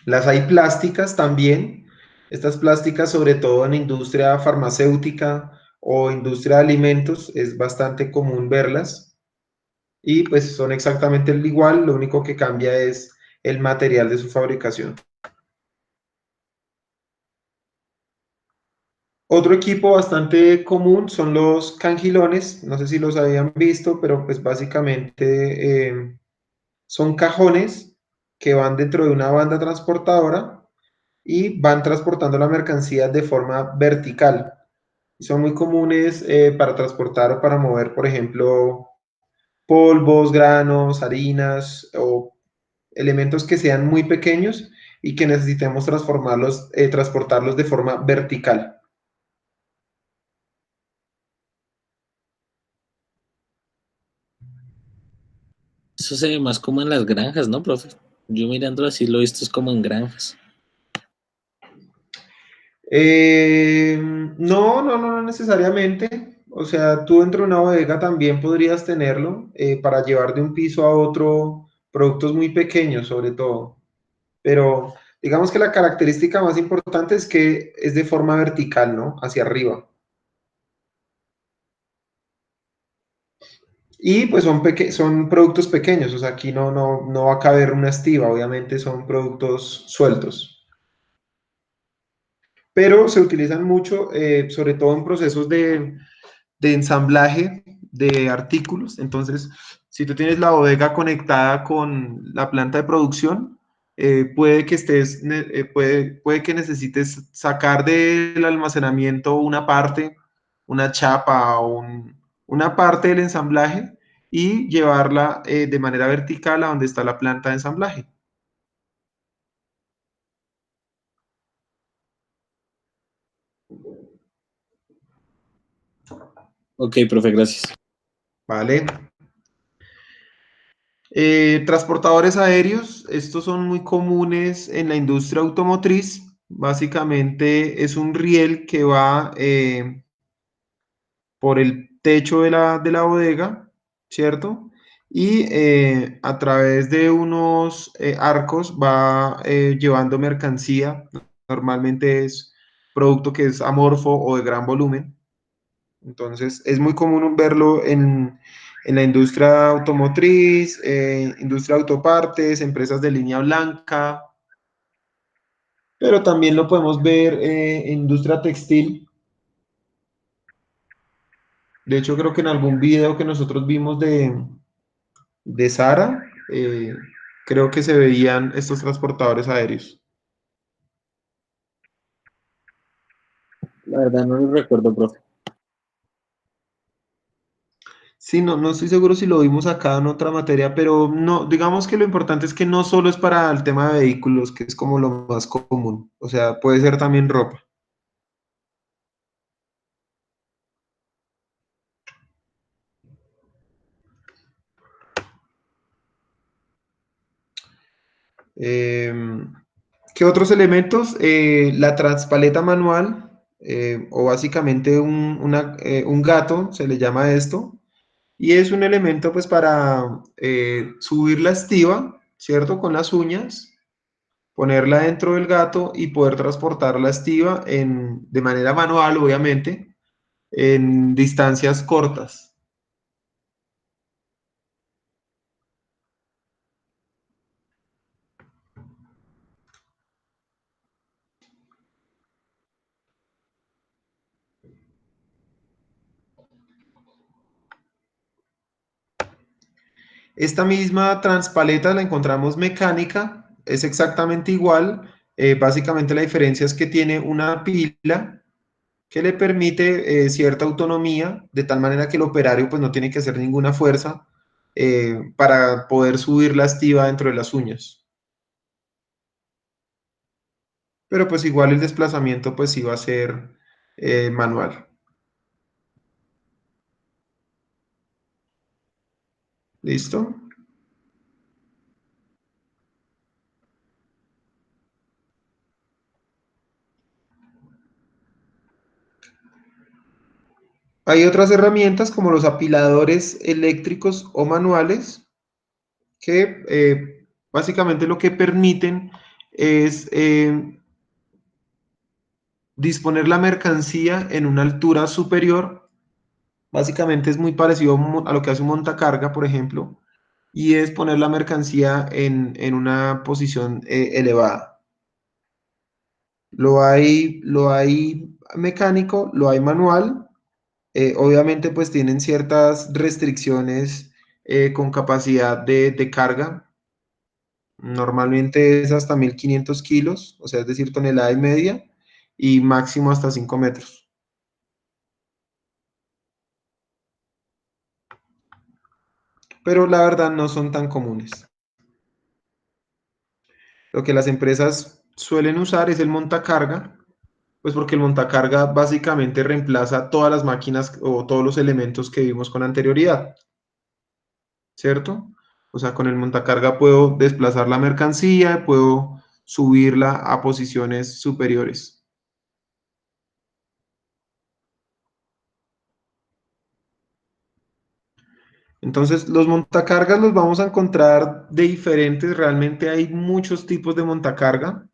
Las hay plásticas también. Estas plásticas, sobre todo en industria farmacéutica o industria de alimentos, es bastante común verlas. Y pues son exactamente el igual, lo único que cambia es el material de su fabricación. Otro equipo bastante común son los cangilones, no sé si los habían visto, pero pues básicamente son cajones que van dentro de una banda transportadora y van transportando la mercancía de forma vertical. Son muy comunes para transportar o para mover, por ejemplo, polvos, granos, harinas o elementos que sean muy pequeños y que necesitemos transformarlos, transportarlos de forma vertical. Eso se ve más como en las granjas, ¿no, profe? Yo mirándolo así lo he visto es como en granjas. No necesariamente. O sea, tú dentro de una bodega también podrías tenerlo para llevar de un piso a otro productos muy pequeños, sobre todo. Pero digamos que la característica más importante es que es de forma vertical, ¿no? Hacia arriba. Y pues son productos pequeños, o sea, aquí no va a caber una estiva, obviamente son productos sueltos. Pero se utilizan mucho, sobre todo en procesos de ensamblaje de artículos. Entonces, si tú tienes la bodega conectada con la planta de producción, puede que puede que necesites sacar del almacenamiento una parte, una chapa o una parte del ensamblaje y llevarla de manera vertical a donde está la planta de ensamblaje. Ok, profe, gracias. ¿Vale? Transportadores aéreos, estos son muy comunes en la industria automotriz. Básicamente es un riel que va por el techo de la bodega, ¿cierto? Y a través de unos arcos va llevando mercancía. Normalmente es producto que es amorfo o de gran volumen. Entonces, es muy común verlo en la industria automotriz, industria de autopartes, empresas de línea blanca, pero también lo podemos ver en industria textil, De hecho, creo que en algún video que nosotros vimos de Sara, creo que se veían estos transportadores aéreos. La verdad no lo recuerdo, profe. Sí, no estoy seguro si lo vimos acá en otra materia, pero no, digamos que lo importante es que no solo es para el tema de vehículos, que es como lo más común, o sea, puede ser también ropa. Em, ¿Qué otros elementos? La transpaleta manual, o básicamente un gato, se le llama esto, y es un elemento pues para subir la estiba, ¿cierto? Con las uñas, ponerla dentro del gato y poder transportar la estiba de manera manual, obviamente, en distancias cortas. Esta misma transpaleta la encontramos mecánica, es exactamente igual. Básicamente la diferencia es que tiene una pila que le permite cierta autonomía, de tal manera que el operario pues no tiene que hacer ninguna fuerza para poder subir la estiba dentro de las uñas. Pero pues igual el desplazamiento pues sí va a ser manual. ¿Listo? Hay otras herramientas como los apiladores eléctricos o manuales que básicamente lo que permiten es disponer la mercancía en una altura superior. Básicamente es muy parecido a lo que hace un montacarga, por ejemplo, y es poner la mercancía en una posición elevada. Lo hay mecánico, lo hay manual. Obviamente, pues tienen ciertas restricciones con capacidad de carga. Normalmente es hasta 1500 kilos, o sea, es decir, tonelada y media, y máximo hasta 5 metros. Pero la verdad no son tan comunes. Lo que las empresas suelen usar es el montacarga, pues porque el montacarga básicamente reemplaza todas las máquinas o todos los elementos que vimos con anterioridad, ¿cierto? O sea, con el montacarga puedo desplazar la mercancía, puedo subirla a posiciones superiores. Entonces, los montacargas los vamos a encontrar de diferentes, realmente hay muchos tipos de montacarga,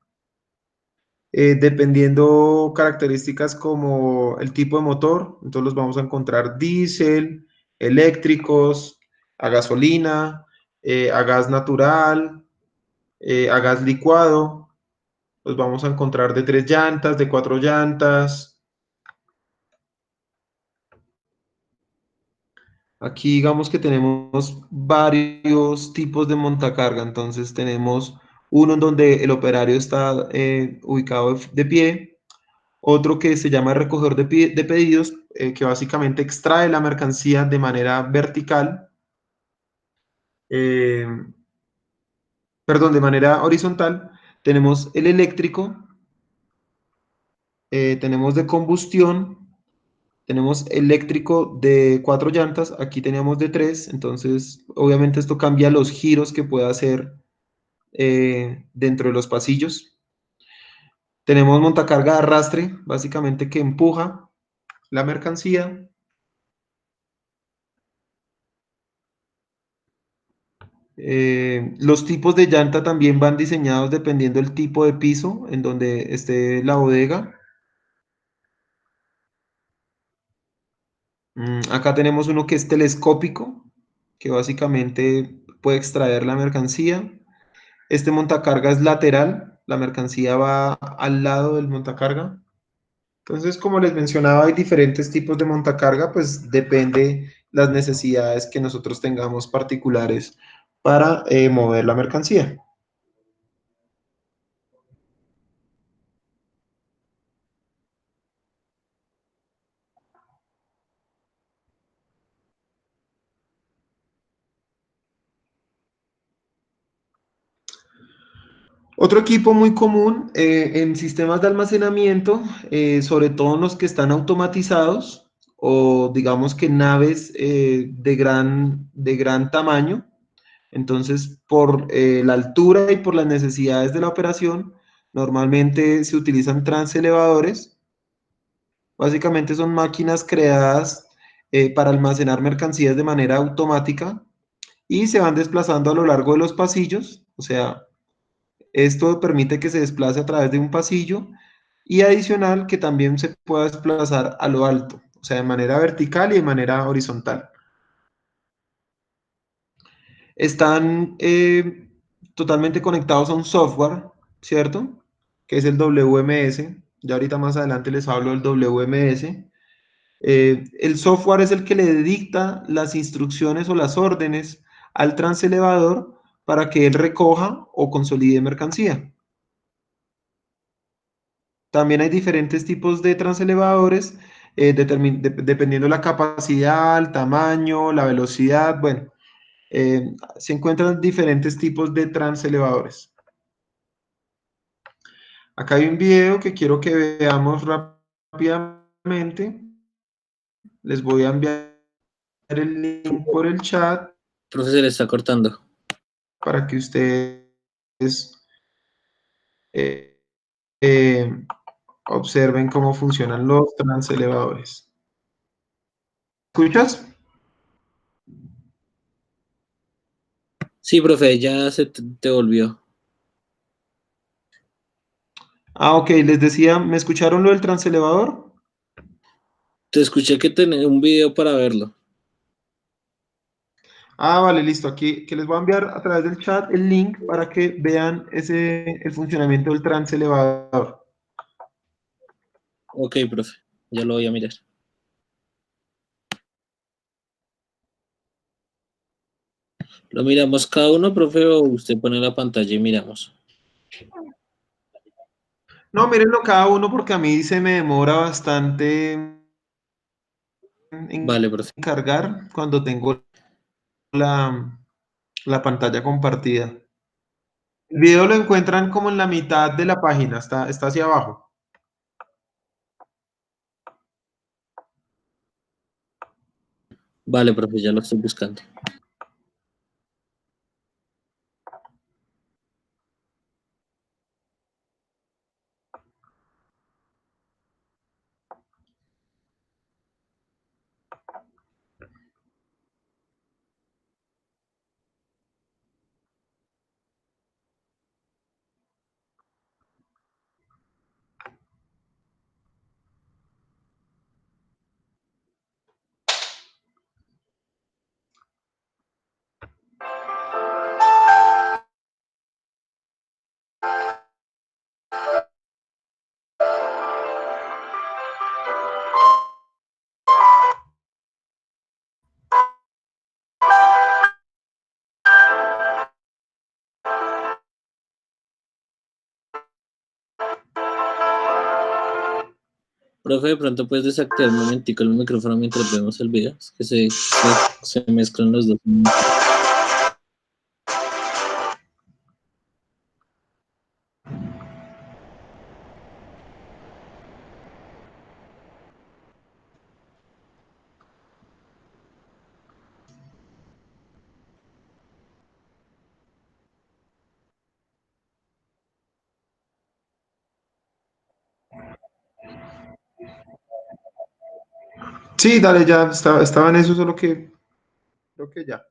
dependiendo características como el tipo de motor, entonces los vamos a encontrar diésel, eléctricos, a gasolina, a gas natural, a gas licuado, los vamos a encontrar de 3 llantas, de 4 llantas. Aquí digamos que tenemos varios tipos de montacarga, entonces tenemos uno en donde el operario está ubicado de pie, otro que se llama recogedor de pedidos, que básicamente extrae la mercancía de manera vertical, eh, perdón, de manera horizontal. Tenemos el eléctrico, tenemos de combustión, tenemos eléctrico de 4 llantas, aquí tenemos de 3, entonces obviamente esto cambia los giros que pueda hacer dentro de los pasillos. Tenemos montacarga de arrastre, básicamente que empuja la mercancía. Los tipos de llanta también van diseñados dependiendo del tipo de piso en donde esté la bodega. Acá tenemos uno que es telescópico, que básicamente puede extraer la mercancía. Este montacarga es lateral, la mercancía va al lado del montacarga. Entonces, como les mencionaba, hay diferentes tipos de montacarga, pues depende las necesidades que nosotros tengamos particulares para mover la mercancía. Otro equipo muy común en sistemas de almacenamiento, sobre todo en los que están automatizados o digamos que naves de gran tamaño. Entonces, por la altura y por las necesidades de la operación, normalmente se utilizan transelevadores. Básicamente son máquinas creadas para almacenar mercancías de manera automática y se van desplazando a lo largo de los pasillos, o sea, esto permite que se desplace a través de un pasillo y adicional que también se pueda desplazar a lo alto, o sea, de manera vertical y de manera horizontal. Están totalmente conectados a un software, ¿cierto? Que es el WMS. Ya ahorita más adelante les hablo del WMS. El software es el que le dicta las instrucciones o las órdenes al transelevador para que él recoja o consolide mercancía. También hay diferentes tipos de transelevadores, dependiendo la capacidad, el tamaño, la velocidad, bueno, se encuentran diferentes tipos de transelevadores. Acá hay un video que quiero que veamos rápidamente. Les voy a enviar el link por el chat Profe, se le está cortando. para que ustedes eh, eh, observen cómo funcionan los transelevadores. ¿Escuchas? Sí, profe, ya se te volvió. Ah, ok, les decía, ¿me escucharon lo del transelevador? Te escuché que tenés un video para verlo. Ah, vale, listo. Aquí que les voy a enviar a través del chat el link para que vean el funcionamiento del transelevador. Ok, profe, ya lo voy a mirar. ¿Lo miramos cada uno, profe, o usted pone la pantalla y miramos? No, mírenlo cada uno porque a mí se me demora bastante en Vale, profe. cargar cuando tengo la pantalla compartida. El video lo encuentran como en la mitad de la página, está hacia abajo. Vale, profe, ya lo estoy buscando. Profe, de pronto puedes desactivar un momentico el micrófono mientras vemos el video. Es que se mezclan los dos. Sí, dale, ya estaba en eso, solo que creo que ya.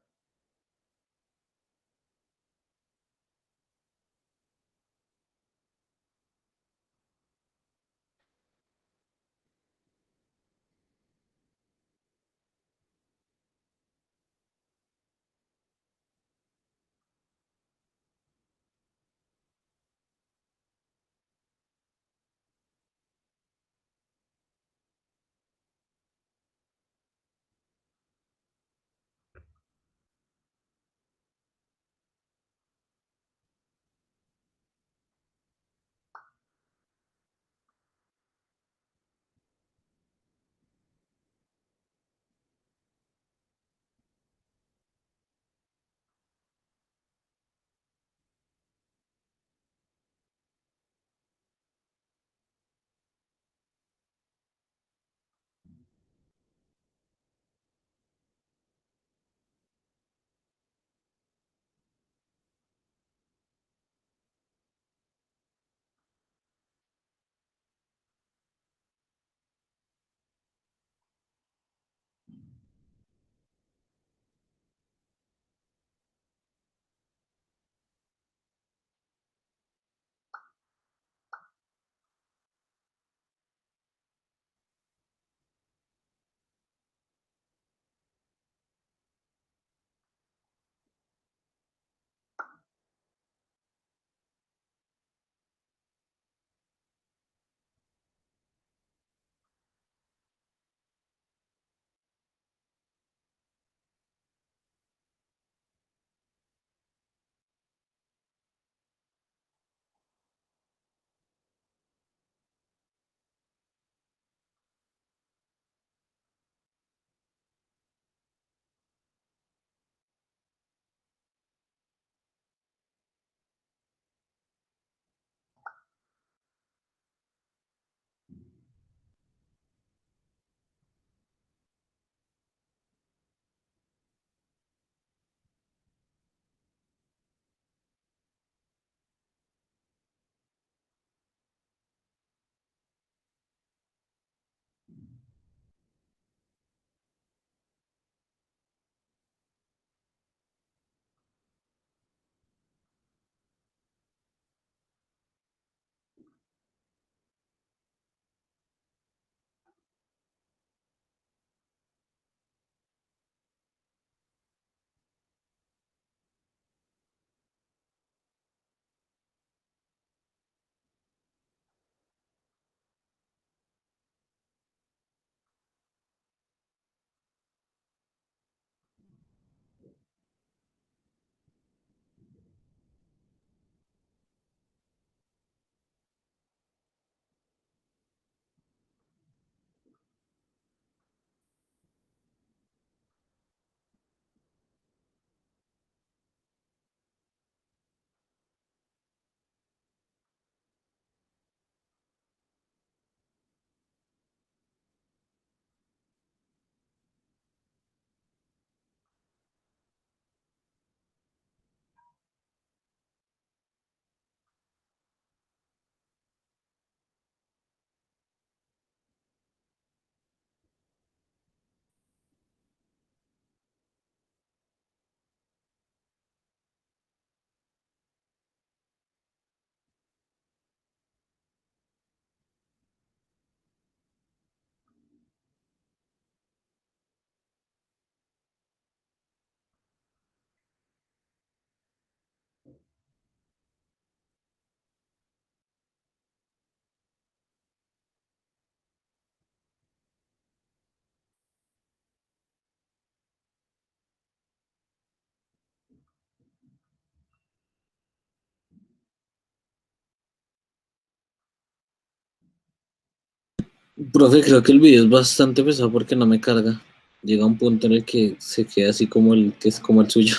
Profe, creo que el video es bastante pesado porque no me carga. Llega un punto en el que se queda así como el que es como el suyo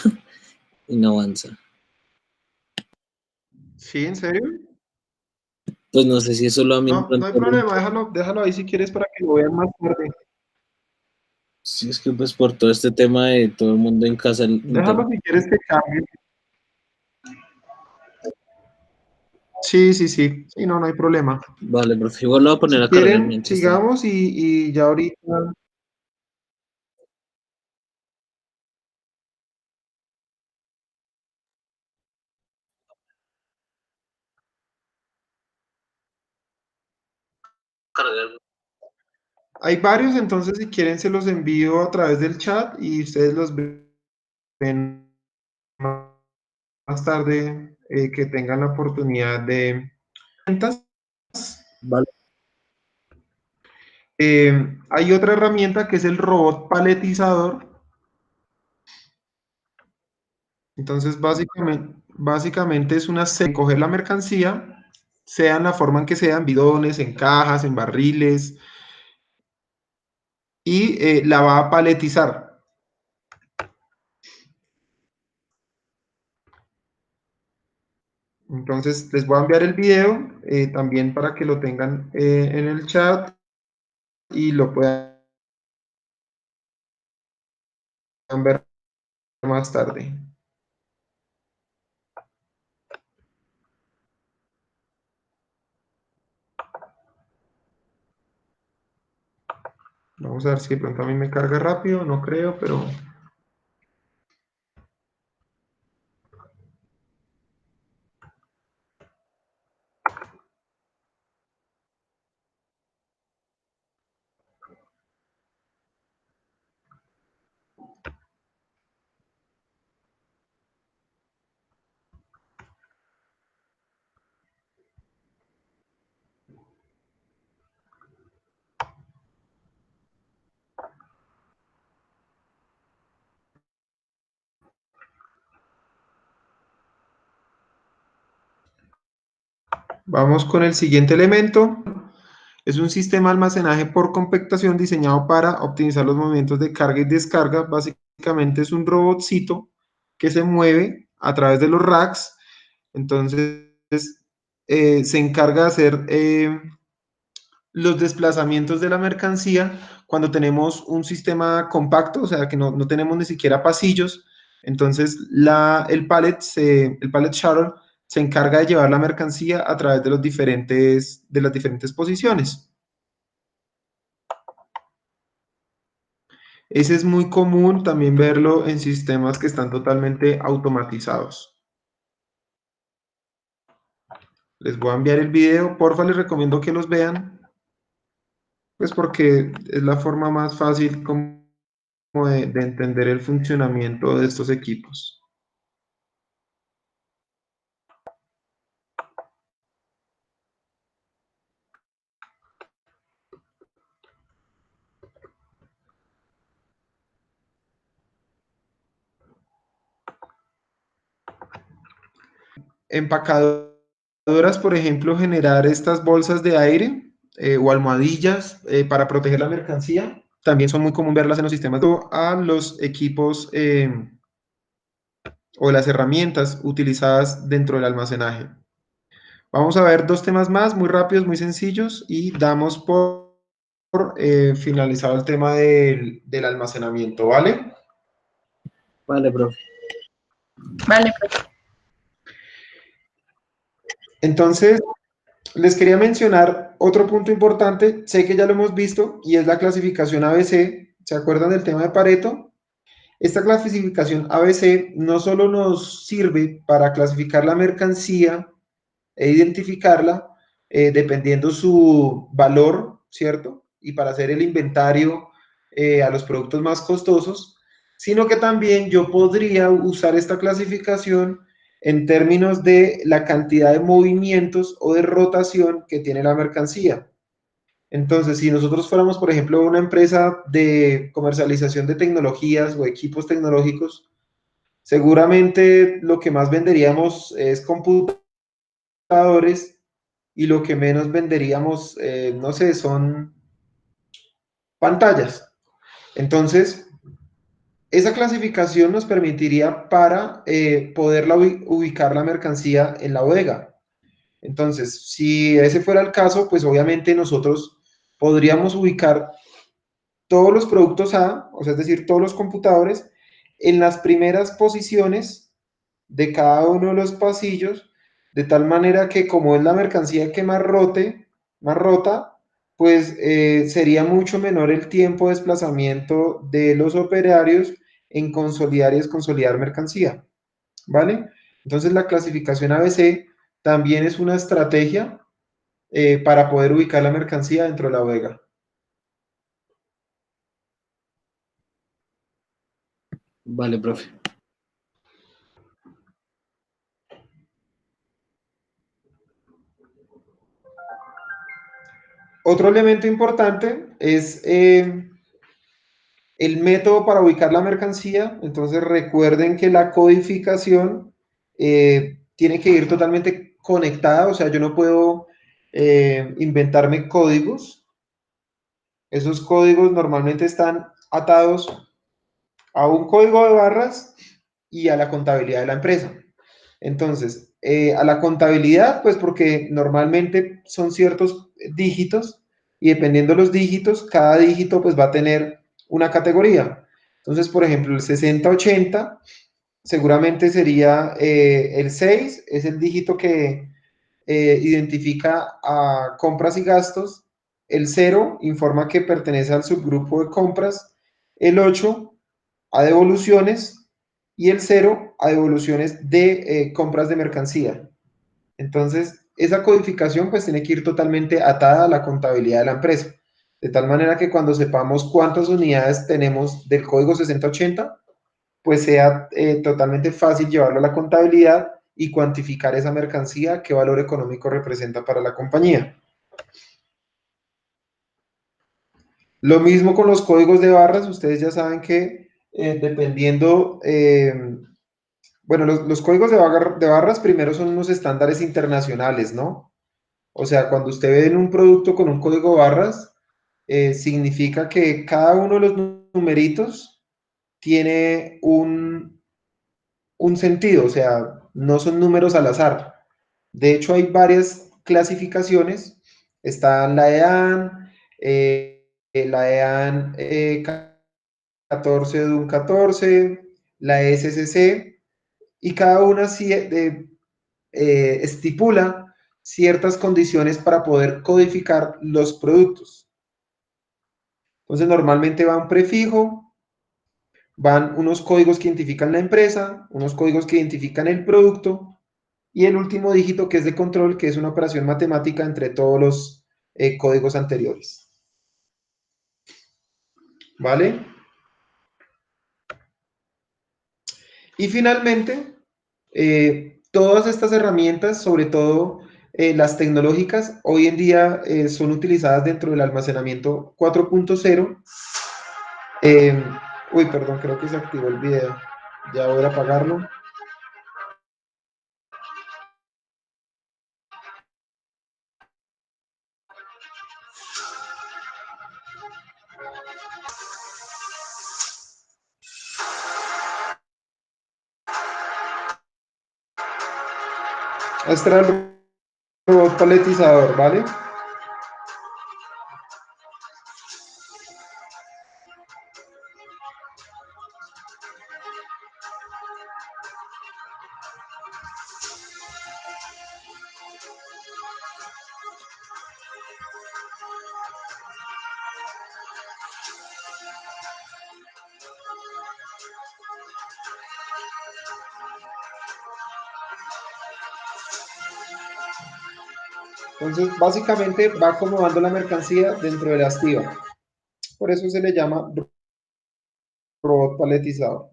y no avanza. ¿Sí, en serio? Pues no sé si eso lo a mí me No, lo no hay interrumpe. problema, déjalo ahí si quieres para que lo vean más tarde. Sí, es que pues por todo este tema de todo el mundo en casa, el Déjalo internet. si quieres que cargue. Sí, sí, sí, sí, no, no hay problema. Vale, profe, igual lo voy a poner Si a cargar quieren, mientras tanto. sigamos y ya ahorita. Cargar. Hay varios, entonces si quieren se los envío a través del chat y ustedes los ven más tarde que tengan la oportunidad de... Vale. Hay otra herramienta que es el robot paletizador. Entonces, básicamente es una coger la mercancía, sea en la forma en que sea, en bidones, en cajas, en barriles, y la va a paletizar. Entonces, les voy a enviar el video también para que lo tengan en el chat y lo puedan ver más tarde. Vamos a ver si de pronto a mí me carga rápido, no creo, pero vamos con el siguiente elemento. Es un sistema de almacenaje por compactación diseñado para optimizar los movimientos de carga y descarga. Básicamente es un robotcito que se mueve a través de los racks. Entonces, se encarga de hacer los desplazamientos de la mercancía cuando tenemos un sistema compacto, o sea, que no tenemos ni siquiera pasillos. Entonces, el pallet shuttle se encarga de llevar la mercancía a través de de las diferentes posiciones. Ese es muy común también verlo en sistemas que están totalmente automatizados. Les voy a enviar el video, porfa, les recomiendo que los vean, pues porque es la forma más fácil como de entender el funcionamiento de estos equipos. Empacadoras, por ejemplo, generar estas bolsas de aire o almohadillas para proteger la mercancía. También son muy común verlas en los sistemas a los equipos o las herramientas utilizadas dentro del almacenaje. Vamos a ver dos temas más, muy rápidos, muy sencillos, y damos por finalizado el tema del almacenamiento, ¿vale? Vale, profe. Vale, profe. Entonces, les quería mencionar otro punto importante, sé que ya lo hemos visto, y es la clasificación ABC. ¿Se acuerdan del tema de Pareto? Esta clasificación ABC no solo nos sirve para clasificar la mercancía e identificarla dependiendo su valor, ¿cierto? Y para hacer el inventario a los productos más costosos, sino que también yo podría usar esta clasificación en términos de la cantidad de movimientos o de rotación que tiene la mercancía. Entonces, si nosotros fuéramos, por ejemplo, una empresa de comercialización de tecnologías o equipos tecnológicos, seguramente lo que más venderíamos es computadores y lo que menos venderíamos, no sé, son pantallas. Entonces, esa clasificación nos permitiría para poderla ubicar la mercancía en la bodega. Entonces, si ese fuera el caso, pues obviamente nosotros podríamos ubicar todos los productos A, o sea, es decir, todos los computadores, en las primeras posiciones de cada uno de los pasillos, de tal manera que como es la mercancía que más rota, pues sería mucho menor el tiempo de desplazamiento de los operarios en consolidar y desconsolidar mercancía, ¿vale? Entonces la clasificación ABC también es una estrategia para poder ubicar la mercancía dentro de la bodega. Vale, profe. Otro elemento importante es el método para ubicar la mercancía. Entonces recuerden que la codificación tiene que ir totalmente conectada, o sea, yo no puedo inventarme códigos. Esos códigos normalmente están atados a un código de barras y a la contabilidad de la empresa. Entonces, a la contabilidad, pues porque normalmente son ciertos dígitos y dependiendo de los dígitos, cada dígito pues va a tener una categoría. Entonces, por ejemplo, el 6080 seguramente sería el 6, es el dígito que identifica a compras y gastos. El 0 informa que pertenece al subgrupo de compras. El 8 a devoluciones y el 0 a devoluciones de compras de mercancía. Entonces, esa codificación pues tiene que ir totalmente atada a la contabilidad de la empresa, de tal manera que cuando sepamos cuántas unidades tenemos del código 6080, pues sea totalmente fácil llevarlo a la contabilidad y cuantificar esa mercancía, qué valor económico representa para la compañía. Lo mismo con los códigos de barras, ustedes ya saben que dependiendo, bueno, los códigos de barras primero son unos estándares internacionales, ¿no? O sea, cuando usted ve en un producto con un código de barras, significa que cada uno de los numeritos tiene un sentido, o sea, no son números al azar. De hecho, hay varias clasificaciones. Está la EAN, la EAN 14 de un 14, la SCC, y cada una estipula ciertas condiciones para poder codificar los productos. Entonces, normalmente va un prefijo, van unos códigos que identifican la empresa, unos códigos que identifican el producto, y el último dígito que es de control, que es una operación matemática entre todos los códigos anteriores. ¿Vale? Y finalmente, todas estas herramientas, sobre todo las tecnológicas, hoy en día son utilizadas dentro del almacenamiento 4.0. Uy, perdón, creo que se activó el video. Ya voy a apagarlo. Este era el robot paletizador, ¿vale? Entonces, básicamente va acomodando la mercancía dentro de la estiva. Por eso se le llama robot paletizador.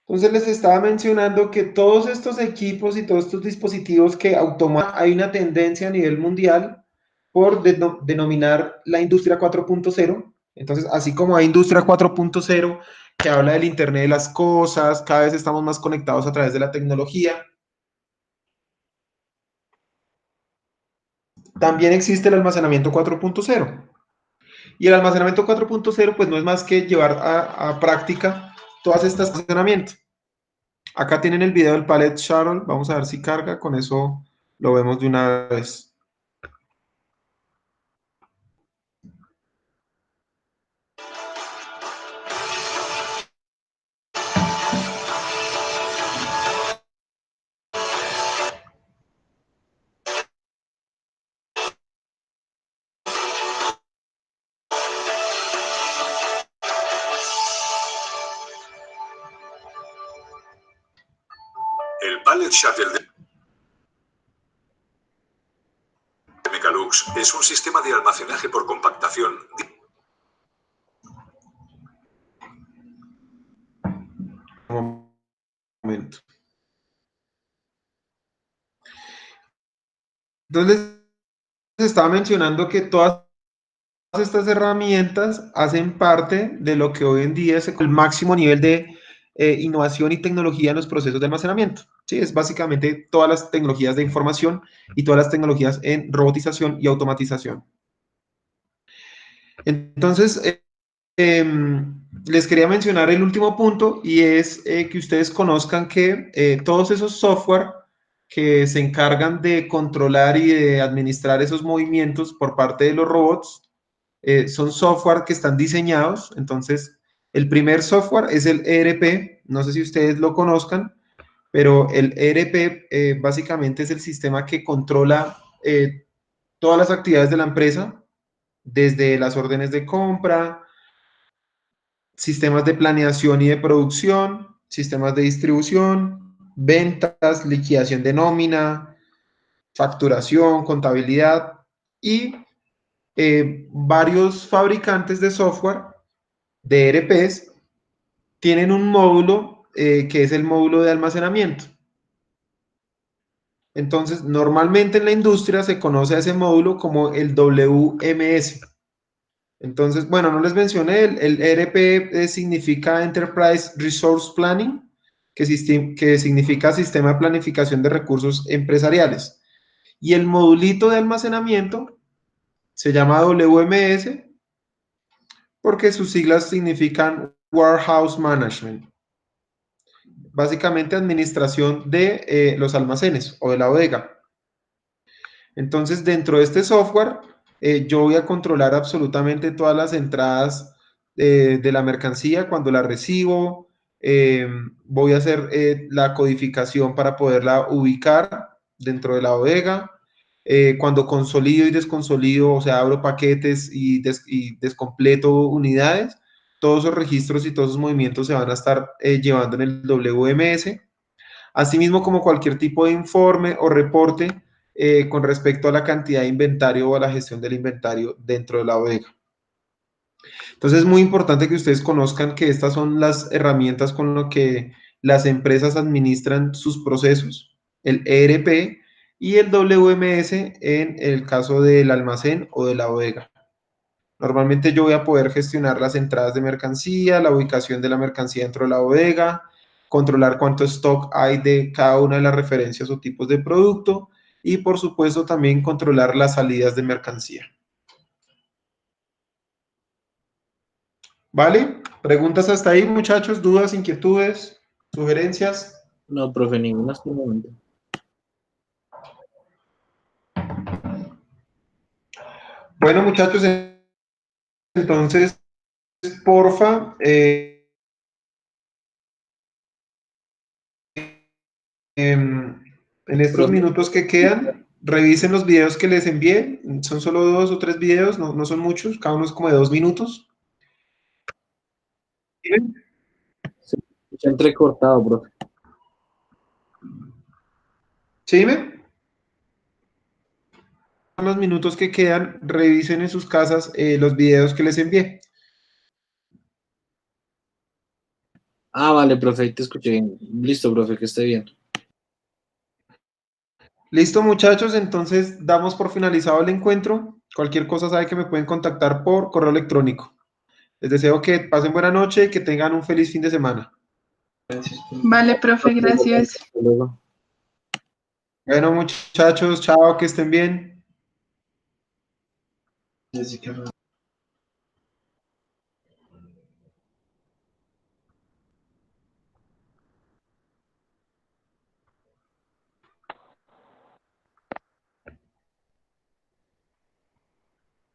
Entonces les estaba mencionando que todos estos equipos y todos estos dispositivos que hay una tendencia a nivel mundial por denominar la industria 4.0. Entonces, así como hay industria 4.0 que habla del Internet de las cosas, cada vez estamos más conectados a través de la tecnología. También existe el almacenamiento 4.0. Y el almacenamiento 4.0 pues no es más que llevar a práctica todas estas almacenamientos. Acá tienen el video del Pallet Shuttle, vamos a ver si carga, con eso lo vemos de una vez. El Pallet Shuttle de Mechalux es un sistema de almacenaje por compactación. Un momento. Entonces, les estaba mencionando que todas estas herramientas hacen parte de lo que hoy en día es el máximo nivel de innovación y tecnología en los procesos de almacenamiento. Sí, es básicamente todas las tecnologías de información y todas las tecnologías en robotización y automatización. Entonces, les quería mencionar el último punto y es que ustedes conozcan que todos esos software que se encargan de controlar y de administrar esos movimientos por parte de los robots son software que están diseñados. Entonces, el primer software es el ERP, no sé si ustedes lo conozcan, pero el ERP básicamente es el sistema que controla todas las actividades de la empresa, desde las órdenes de compra, sistemas de planeación y de producción, sistemas de distribución, ventas, liquidación de nómina, facturación, contabilidad y varios fabricantes de software de ERPs tienen un módulo que es el módulo de almacenamiento. Entonces, normalmente en la industria se conoce a ese módulo como el WMS. Entonces, bueno, no les mencioné, el ERP significa Enterprise Resource Planning, que significa Sistema de Planificación de Recursos Empresariales. Y el modulito de almacenamiento se llama WMS porque sus siglas significan Warehouse Management. Básicamente administración de los almacenes o de la bodega. Entonces, dentro de este software, yo voy a controlar absolutamente todas las entradas de la mercancía cuando la recibo. Voy a hacer la codificación para poderla ubicar dentro de la bodega. Cuando consolido y desconsolido, o sea, abro paquetes y descompleto unidades, todos esos registros y todos esos movimientos se van a estar llevando en el WMS. Asimismo, como cualquier tipo de informe o reporte con respecto a la cantidad de inventario o a la gestión del inventario dentro de la bodega. Entonces, es muy importante que ustedes conozcan que estas son las herramientas con las que las empresas administran sus procesos, el ERP y el WMS en el caso del almacén o de la bodega. Normalmente yo voy a poder gestionar las entradas de mercancía, la ubicación de la mercancía dentro de la bodega, controlar cuánto stock hay de cada una de las referencias o tipos de producto y por supuesto también controlar las salidas de mercancía. ¿Vale? ¿Preguntas hasta ahí, muchachos? ¿Dudas, inquietudes, sugerencias? No, profe, ninguna hasta el momento. Bueno, muchachos, entonces, porfa, en estos Profe, minutos que quedan, revisen los videos que les envié. Son solo 2 o 3 videos, no son muchos, cada uno es como de 2 minutos. se escucha entrecortado, profe. ¿Sí, dime? Los minutos que quedan, revisen en sus casas los videos que les envié. Ah, vale, profe, ahí te escuché bien. Listo, profe, que esté bien. Listo, muchachos, entonces damos por finalizado el encuentro. Cualquier cosa sabe que me pueden contactar por correo electrónico. Les deseo que pasen buena noche y que tengan un feliz fin de semana. Vale, profe, gracias. Hasta luego. Bueno, muchachos, chao, que estén bien.